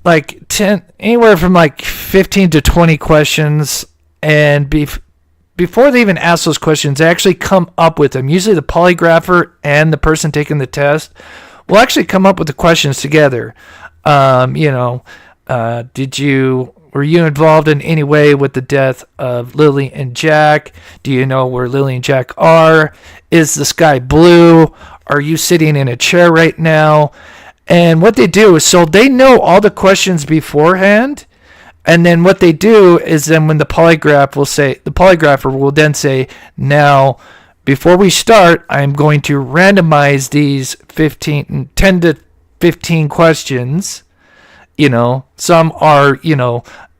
like 10, anywhere from like 15 to 20 questions, and before they even ask those questions, they actually come up with them. Usually the polygrapher and the person taking the test will actually come up with the questions together. Were you involved in any way with the death of Lilly and Jack? Do you know where Lilly and Jack are? Is the sky blue? Are you sitting in a chair right now? And what they do is, so they know all the questions beforehand, and then what they do is then when the polygrapher will then say, now, before we start, I'm going to randomize these 10 to 15 questions. Some are,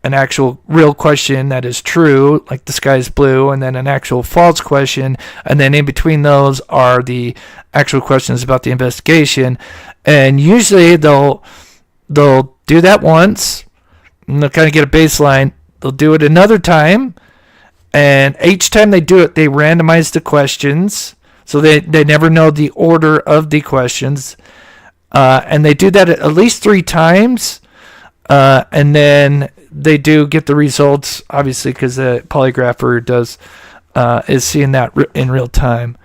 an actual real question that is true, like the sky is blue, and then an actual false question. And then in between those are the actual questions about the investigation. And usually they'll do that once, and they'll kind of get a baseline. They'll do it another time, and each time they do it, they randomize the questions, so they never know the order of the questions. And they do that at least 3 times, and then they do get the results, obviously, because the polygrapher is seeing that in real time.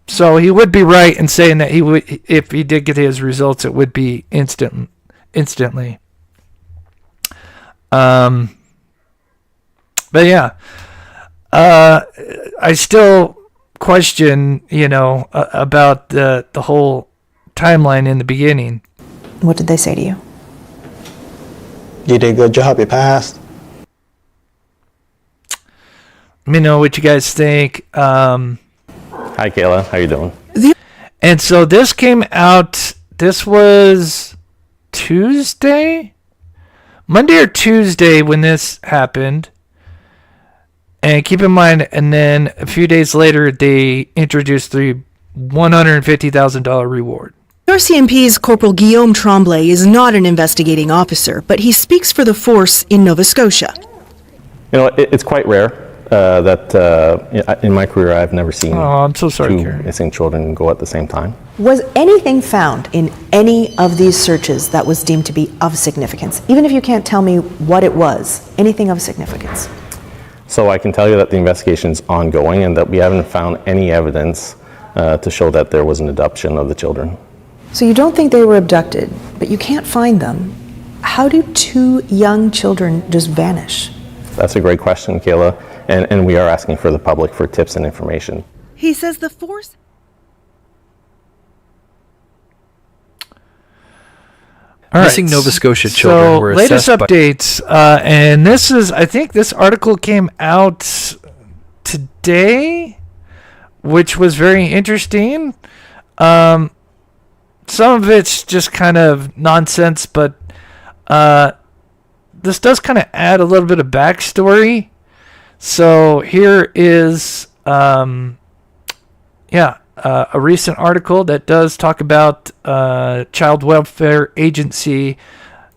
So he would be right in saying that if he did get his results, it would be instantly. But yeah, I still question, about the whole timeline in the beginning. What did they say to you? You did a good job. You passed. Let me know what you guys think. Hi, Kayla. How you doing? And so this came out. This was Monday or Tuesday when this happened. And keep in mind, and then a few days later, they introduced the $150,000 reward. RCMP's Corporal Guillaume Tremblay is not an investigating officer, but he speaks for the force in Nova Scotia. It's quite rare that in my career I've never seen I'm so sorry, two missing children go at the same time. Was anything found in any of these searches that was deemed to be of significance? Even if you can't tell me what it was, anything of significance? So I can tell you that the investigation is ongoing and that we haven't found any evidence to show that there was an abduction of the children. So you don't think they were abducted, but you can't find them. How do 2 young children just vanish? That's a great question, Kayla, and we are asking for the public for tips and information. He says the force... All Missing right. Nova Scotia children were latest assessed updates, and I think this article came out today, which was very interesting. Some of it's just kind of nonsense, but this does kind of add a little bit of backstory. So here is, a recent article that does talk about Child Welfare Agency.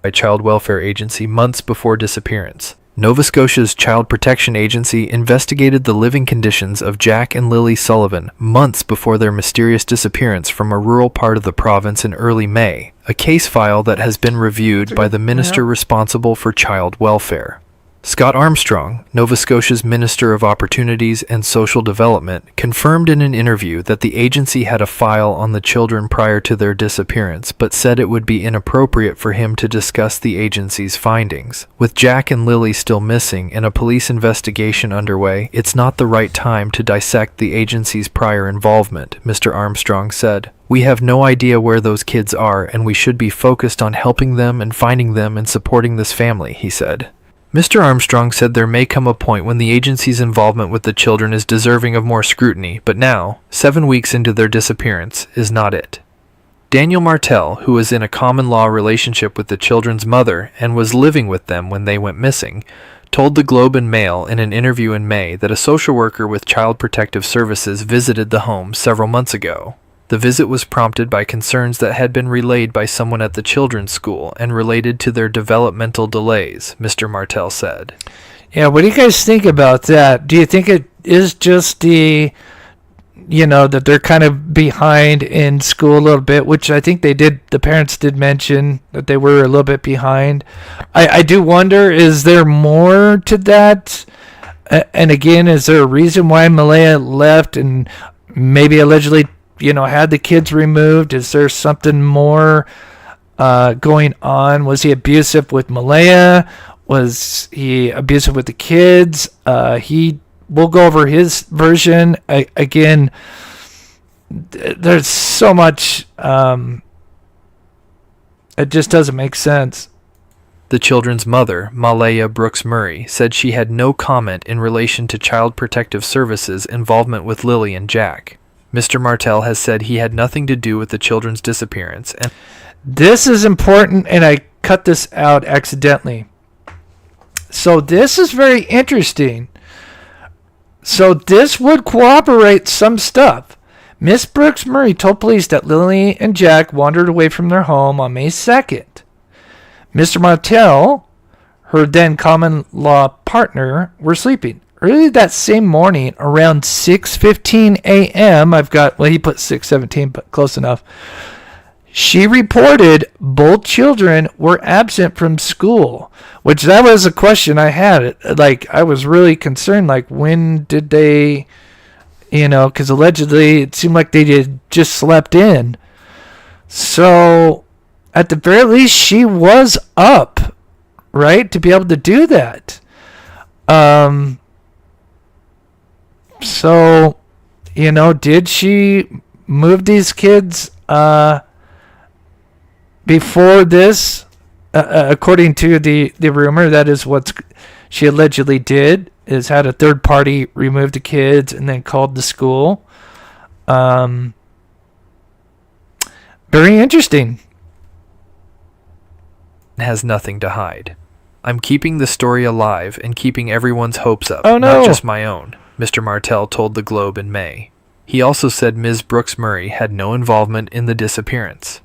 by Child Welfare Agency months before disappearance. Nova Scotia's Child Protection Agency investigated the living conditions of Jack and Lilly Sullivan months before their mysterious disappearance from a rural part of the province in early May, a case file that has been reviewed by the minister responsible for child welfare. Scott Armstrong, Nova Scotia's Minister of Opportunities and Social Development, confirmed in an interview that the agency had a file on the children prior to their disappearance, but said it would be inappropriate for him to discuss the agency's findings. With Jack and Lilly still missing and a police investigation underway, it's not the right time to dissect the agency's prior involvement, Mr. Armstrong said. We have no idea where those kids are, and we should be focused on helping them and finding them and supporting this family, he said. Mr. Armstrong said there may come a point when the agency's involvement with the children is deserving of more scrutiny, but now, 7 weeks into their disappearance, is not it. Daniel Martel, who was in a common law relationship with the children's mother and was living with them when they went missing, told the Globe and Mail in an interview in May that a social worker with Child Protective Services visited the home several months ago. The visit was prompted by concerns that had been relayed by someone at the children's school and related to their developmental delays, Mr. Martel said. Yeah, what do you guys think about that? Do you think it is just that they're kind of behind in school a little bit, which I think the parents did mention that they were a little bit behind. I do wonder, is there more to that? And again, is there a reason why Malaya left and maybe allegedly had the kids removed? Is there something more going on? Was he abusive with Malaya? Was he abusive with the kids? We'll go over his version. Again, there's so much. It just doesn't make sense. The children's mother, Malaya Brooks Murray, said she had no comment in relation to Child Protective Services' involvement with Lilly and Jack. Mr. Martel has said he had nothing to do with the children's disappearance. And this is important, and I cut this out accidentally. So this is very interesting. So this would corroborate some stuff. Miss Brooks Murray told police that Lily and Jack wandered away from their home on May 2nd. Mr. Martel, her then common law partner, were sleeping. Early that same morning, around 6:15 a.m., he put 6:17, but close enough. She reported both children were absent from school, which that was a question I had. Like, I was really concerned, like, when did they, because allegedly it seemed like they had just slept in. So, at the very least, she was up, right, to be able to do that. So, did she move these kids before this? According to the rumor, that is what she allegedly did, is had a third party remove the kids and then called the school. Very interesting. has nothing to hide. I'm keeping the story alive and keeping everyone's hopes up, no. Not just my own, Mr. Martel told the Globe in May. He also said Ms. Brooks Murray had no involvement in the disappearance.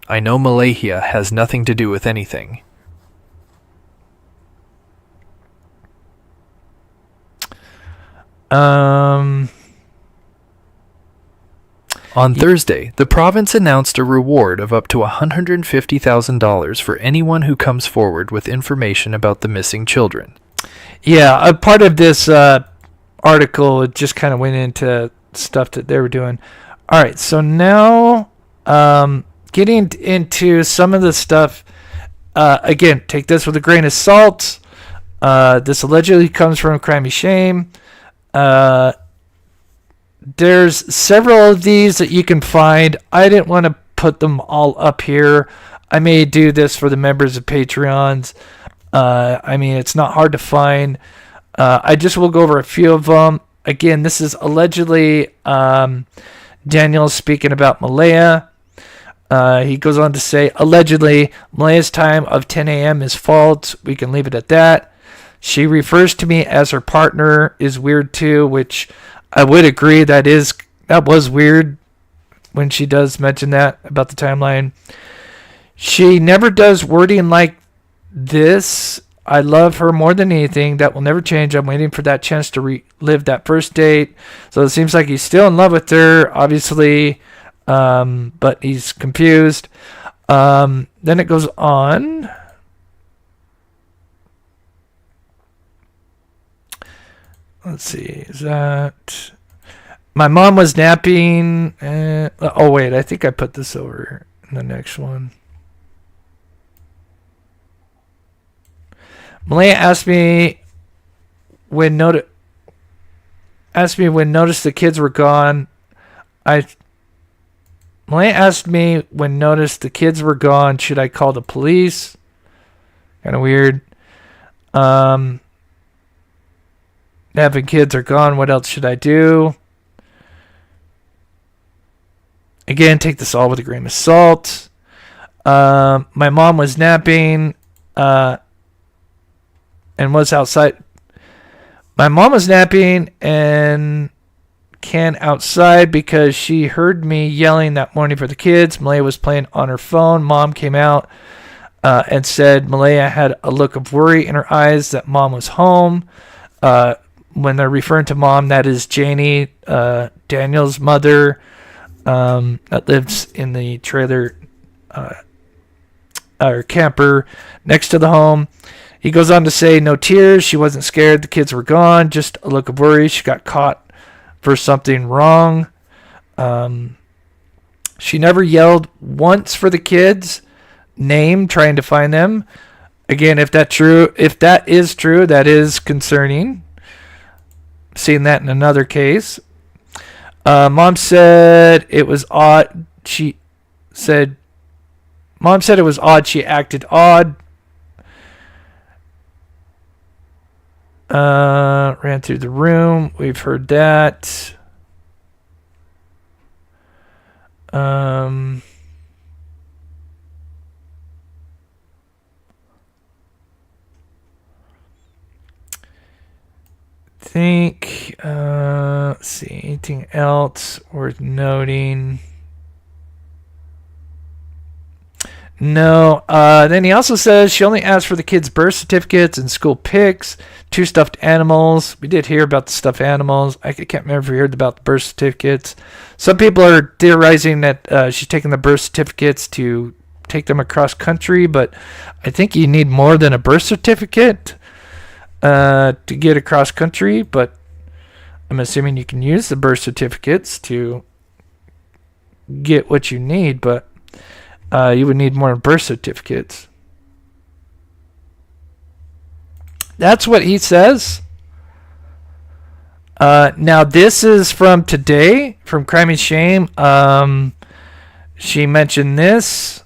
I know Malaysia has nothing to do with anything. On Thursday, the province announced a reward of up to $150,000 for anyone who comes forward with information about the missing children. Yeah, a part of this article just kind of went into stuff that they were doing. All right, so now getting into some of the stuff. Again, take this with a grain of salt. This allegedly comes from Crime and Shame. There's several of these that you can find. I didn't want to put them all up here. I may do this for the members of Patreons. I mean, it's not hard to find. I just will go over a few of them. Again, this is allegedly Daniel speaking about Malaya. He goes on to say, allegedly, Malaya's time of 10 a.m. is false. We can leave it at that. She refers to me as her partner is weird too, which I would agree that was weird when she does mention that about the timeline. She never does wording like this. I love her more than anything. That will never change. I'm waiting for that chance to relive that first date. So it seems like he's still in love with her, obviously, but he's confused. Then it goes on. Let's see, is that... My mom was napping... oh, wait, I think I put this over in the next one. Malaya asked me when noticed the kids were gone. Malaya asked me when noticed the kids were gone, should I call the police? Kind of weird. Having kids are gone, what else should I do? Again, take this all with a grain of salt. My mom was napping and was outside. My mom was napping and outside because she heard me yelling that morning for the kids. Malaya was playing on her phone. Mom came out and said Malaya had a look of worry in her eyes that mom was home. When they're referring to mom, that is Janie, Daniel's mother, that lives in the trailer or camper next to the home. He goes on to say, no tears. She wasn't scared. The kids were gone. Just a look of worry. She got caught for something wrong. She never yelled once for the kids' name, trying to find them. Again, if that is true, that is concerning. Seen that in another case. Mom said it was odd. Mom said it was odd. She acted odd. Ran through the room. We've heard that. Let's see, anything else worth noting? No. Then he also says she only asked for the kids' birth certificates and school pics, 2 stuffed animals. We did hear about the stuffed animals. I can't remember if we heard about the birth certificates. Some people are theorizing that she's taking the birth certificates to take them across country, but I think you need more than a birth certificate to get across country. But I'm assuming you can use the birth certificates to get what you need, but you would need more birth certificates. That's what he says. Now, this is from today, from Crime and Shame. She mentioned this.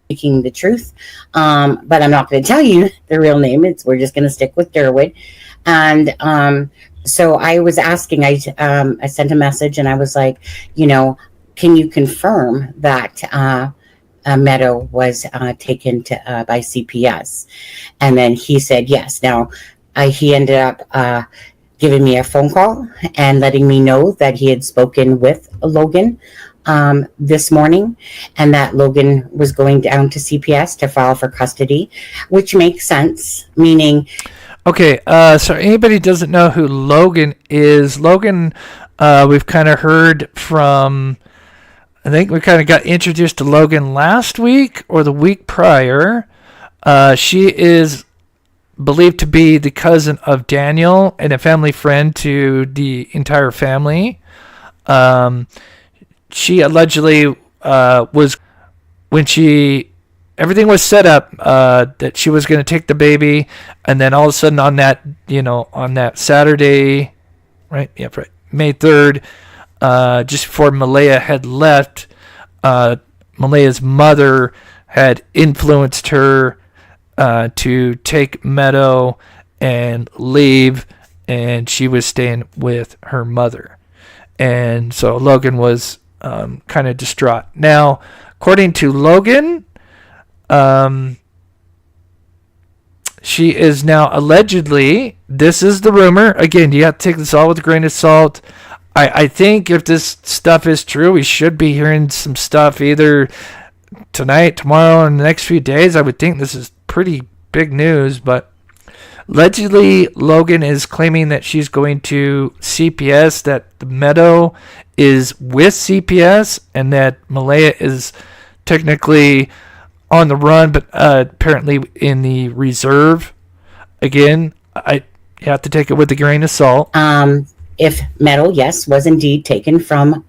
Speaking the truth, but I'm not going to tell you the real name. We're just going to stick with Derwood. And so I was asking, I sent a message and I was like, can you confirm that Meadow was taken by CPS? And then he said yes. Now, he ended up giving me a phone call and letting me know that he had spoken with Logan this morning, and that Logan was going down to CPS to file for custody, which makes sense, meaning... Okay, so anybody doesn't know who Logan is, Logan, we've kind of heard from... I think we kind of got introduced to Logan last week or the week prior. She is believed to be the cousin of Daniel and a family friend to the entire family. She allegedly was, when everything was set up, that she was going to take the baby, and then all of a sudden on that Saturday, right? Yep, right. May 3rd, just before Malaya had left, Malaya's mother had influenced her to take Meadow and leave, and she was staying with her mother. And so Logan was kind of distraught. Now, according to Logan, she is now allegedly, this is the rumor, again, you have to take this all with a grain of salt. I think if this stuff is true, we should be hearing some stuff either tonight, tomorrow, or in the next few days. I would think this is pretty big news, but allegedly Logan is claiming that she's going to CPS, that the Meadow is with CPS, and that Malaya is technically on the run, but apparently in the reserve. Again, you have to take it with a grain of salt. If Meadow, yes, was indeed taken from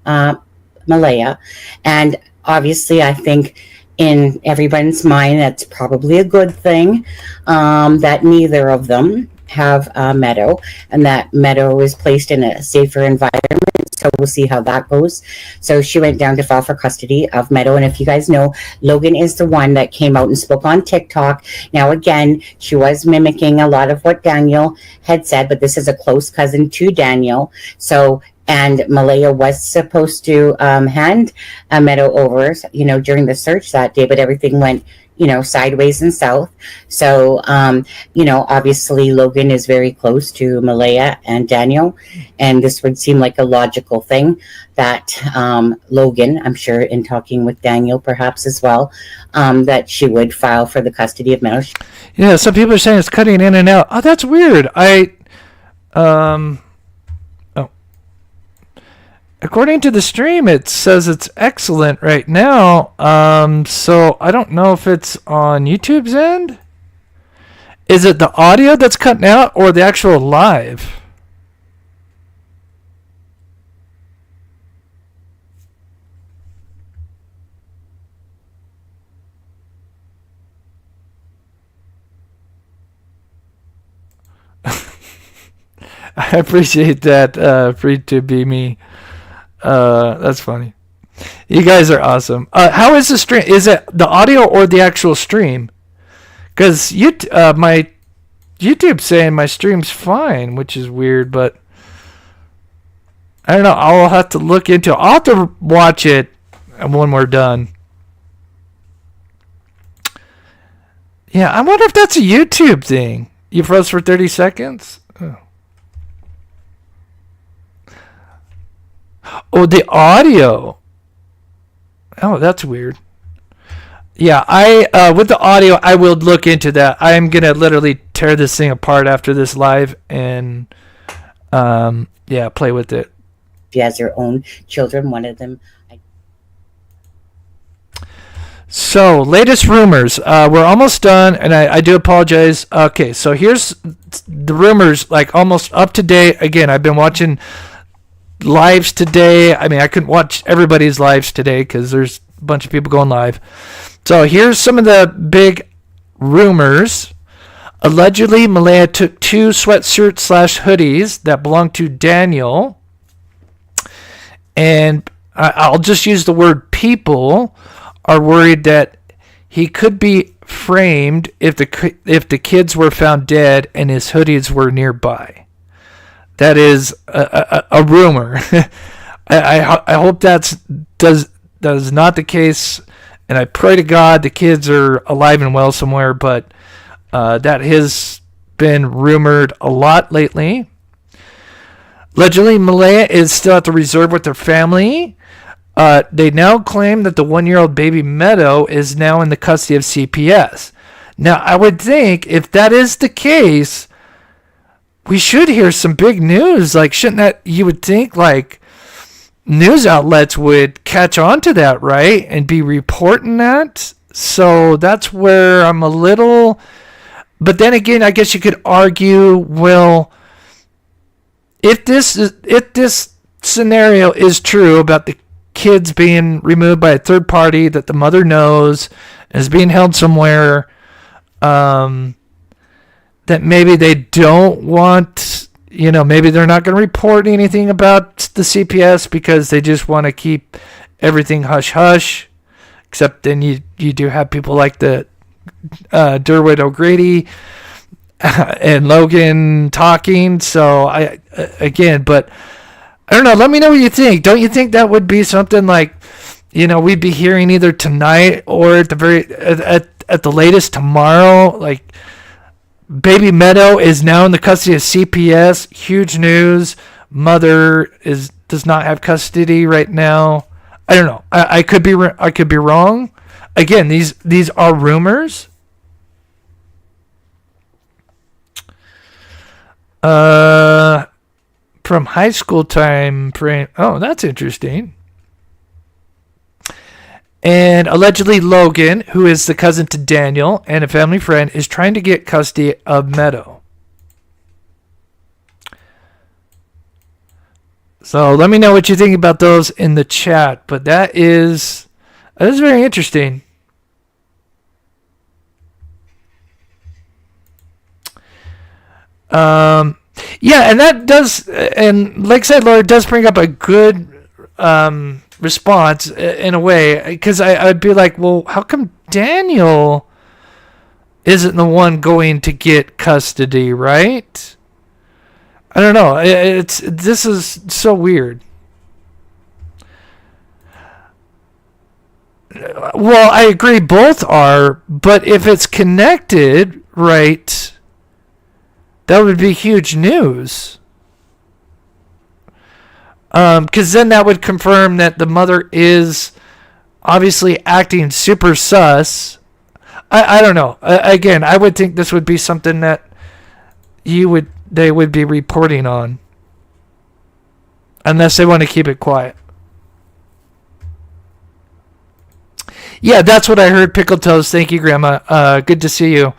Malaya. And obviously, I think in everyone's mind, that's probably a good thing, that neither of them have Meadow, and that Meadow is placed in a safer environment. So we'll see how that goes. So she went down to file for custody of Meadow. And if you guys know, Logan is the one that came out and spoke on TikTok. Now, again, she was mimicking a lot of what Daniel had said, but this is a close cousin to Daniel. So, and Malaya was supposed to hand Meadow over, during the search that day, but everything went, sideways and south. So, obviously Logan is very close to Malaya and Daniel, and this would seem like a logical thing that Logan, I'm sure in talking with Daniel perhaps as well, that she would file for the custody of Meadow. Yeah, some people are saying it's cutting in and out. Oh, that's weird. According to the stream, it says it's excellent right now. So I don't know if it's on YouTube's end. Is it the audio that's cutting out or the actual live? I appreciate that. Free to be me. That's funny. You guys are awesome. How is the stream? Is it the audio or the actual stream? Because my YouTube's saying my stream's fine, which is weird, but I don't know. I'll have to look into it. I'll have to watch it when we're done. Yeah, I wonder if that's a YouTube thing. You froze for 30 seconds? Oh, the audio. Oh, that's weird. Yeah, with the audio, I will look into that. I'm going to literally tear this thing apart after this live and, play with it. She has her own children, one of them. So, latest rumors. We're almost done, and I do apologize. Okay, so here's the rumors, like almost up to date. Again, I've been watching lives today. I mean, I couldn't watch everybody's lives today because there's a bunch of people going live. So here's some of the big rumors. Allegedly, Malaya took 2 sweatshirts/hoodies that belonged to Daniel. And I'll just use the word people are worried that he could be framed if the kids were found dead and his hoodies were nearby. That is a rumor. I hope that is not the case. And I pray to God the kids are alive and well somewhere, but that has been rumored a lot lately. Allegedly, Malaya is still at the reserve with her family. They now claim that the 1-year-old baby Meadow is now in the custody of CPS. Now, I would think if that is the case, we should hear some big news. Like, shouldn't that, you would think, like, news outlets would catch on to that, right? And be reporting that. So that's where I'm a little... But then again, I guess you could argue, well, if this scenario is true about the kids being removed by a third party that the mother knows is being held somewhere, that maybe they don't want... maybe they're not going to report anything about the CPS because they just want to keep everything hush-hush. Except then you do have people like the Derwood O Grady and Logan talking. So, but I don't know. Let me know what you think. Don't you think that would be something like, we'd be hearing either tonight or at the latest tomorrow, like, Baby Meadow is now in the custody of CPS. Huge news. Mother does not have custody right now. I don't know. I could be wrong. Again, these are rumors. From high school time. Oh, that's interesting. And allegedly Logan, who is the cousin to Daniel and a family friend, is trying to get custody of Meadow. So let me know what you think about those in the chat. But that is very interesting. Yeah, and that does, and like I said, Laura, does bring up a good response in a way, because I'd be like, well, how come Daniel isn't the one going to get custody, right? I don't know. This is so weird. Well, I agree both are, but if it's connected, right, that would be huge news. Because then that would confirm that the mother is obviously acting super sus. I don't know. Again, I would think this would be something that they would be reporting on, unless they want to keep it quiet. Yeah, that's what I heard. Pickle Toes. Thank you, Grandma. Good to see you.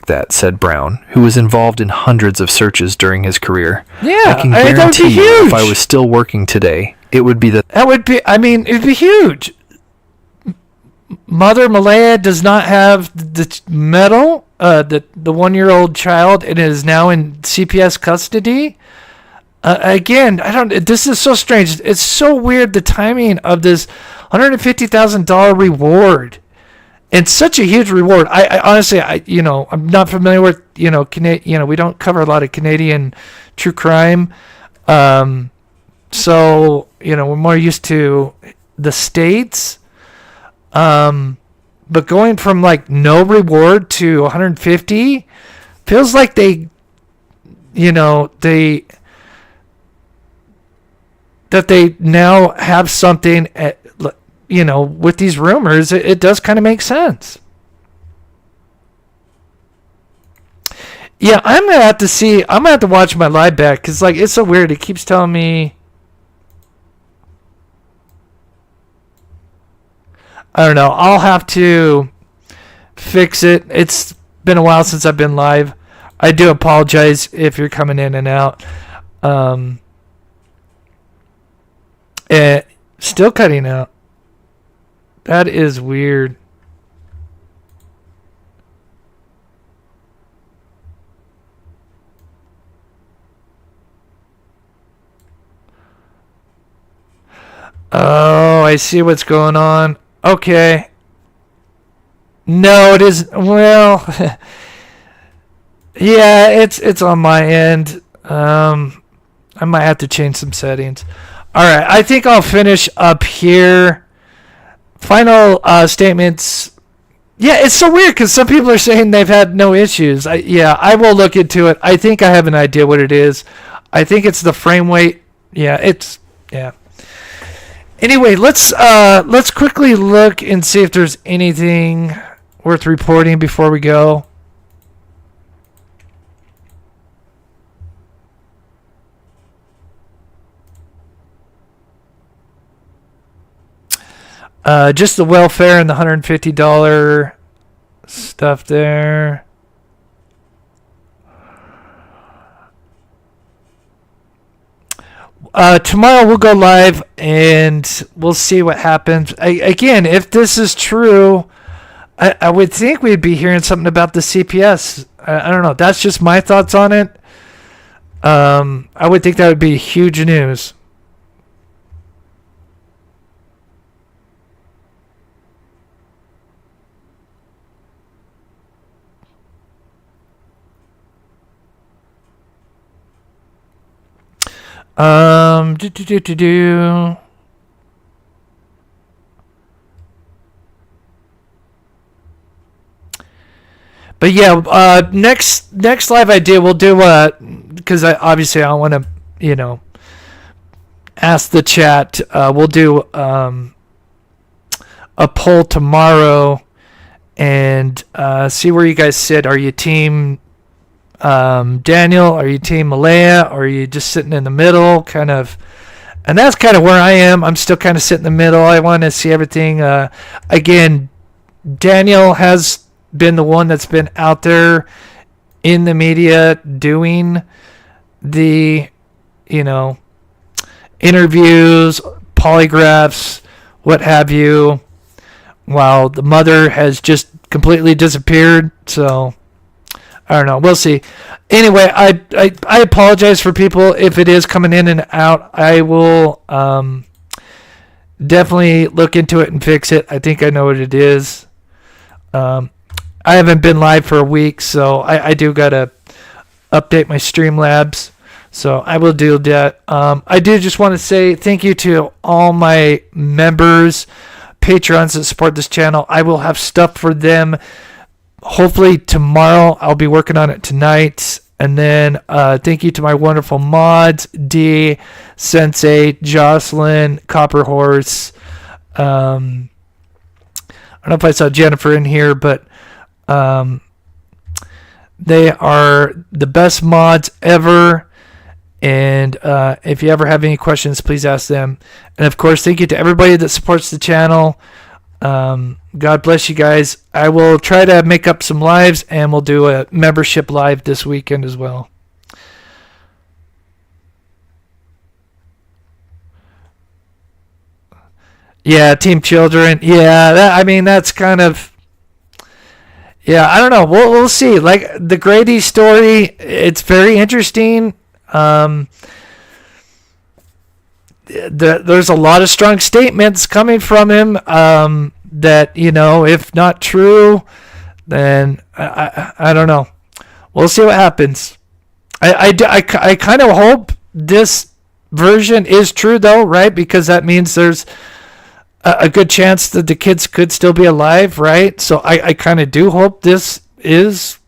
That, said Brown, who was involved in hundreds of searches during his career. Yeah, I can guarantee you, if I was still working today, it would be it'd be huge. Mother Malaya does not have the medal, the 1-year-old child, and is now in CPS custody. Again, this is so strange. It's so weird, the timing of this $150,000 reward. and such a huge reward. I honestly, I'm not familiar with, we don't cover a lot of Canadian true crime. So, we're more used to the States. But going from like no reward to 150 feels like they now have something with these rumors. It does kind of make sense. Yeah, I'm gonna have to watch my live back, because like it's so weird. It keeps telling me, I don't know. I'll have to fix it. It's been a while since I've been live. I do apologize if you're coming in and out. Still cutting out. That is weird. Oh, I see what's going on. Okay. No, it is. Well, yeah, it's on my end. I might have to change some settings. All right, I think I'll finish up here. Final statements. Yeah, it's so weird because some people are saying they've had no issues. I will look into it. I think I have an idea what it is. I think it's the frame weight. Yeah. Anyway, let's quickly look and see if there's anything worth reporting before we go. Just the welfare and the $150 stuff there. Tomorrow we'll go live and we'll see what happens. Again, if this is true, I would think we'd be hearing something about the CPS. I don't know. That's just my thoughts on it. I would think that would be huge news. But yeah, next live I do, we'll do because I don't want to, ask the chat. We'll do a poll tomorrow and see where you guys sit. Are you team Daniel? Are you team Malaya? Or are you just sitting in the middle, kind of? And that's kind of where I am. I'm still kind of sitting in the middle. I want to see everything. Again, Daniel has been the one that's been out there in the media doing the, interviews, polygraphs, what have you, while the mother has just completely disappeared. So I don't know. We'll see. Anyway, I apologize for people if it is coming in and out. I will definitely look into it and fix it. I think I know what it is. I haven't been live for a week, so I do got to update my Streamlabs. So I will do that. I do just want to say thank you to all my members, Patreons that support this channel. I will have stuff for them hopefully tomorrow. I'll be working on it tonight. And then thank you to my wonderful mods, D, Sensei, Jocelyn, Copper Horse. I don't know if I saw Jennifer in here, but they are the best mods ever. And if you ever have any questions, please ask them. And of course, thank you to everybody that supports the channel. God bless you guys. I will try to make up some lives, and we'll do a membership live this weekend as well. Yeah, Team Children. Yeah, that's kind of... Yeah, I don't know. We'll see. Like the Grady story, it's very interesting. There's a lot of strong statements coming from him. that, if not true, then I don't know. We'll see what happens. I kind of hope this version is true, though, right? Because that means there's a good chance that the kids could still be alive, right? So I kind of do hope this is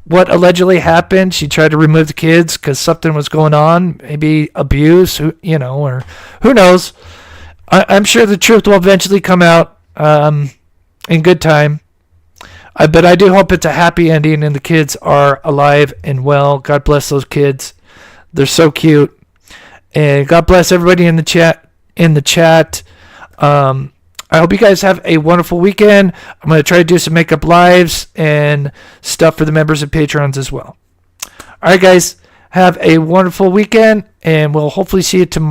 what allegedly happened. She tried to remove the kids because something was going on, maybe abuse, or who knows. I'm sure the truth will eventually come out in good time. But I do hope it's a happy ending and the kids are alive and well. God bless those kids. They're so cute. And God bless everybody in the chat. I hope you guys have a wonderful weekend. I'm going to try to do some makeup lives and stuff for the members and patrons as well. All right, guys. Have a wonderful weekend, and we'll hopefully see you tomorrow.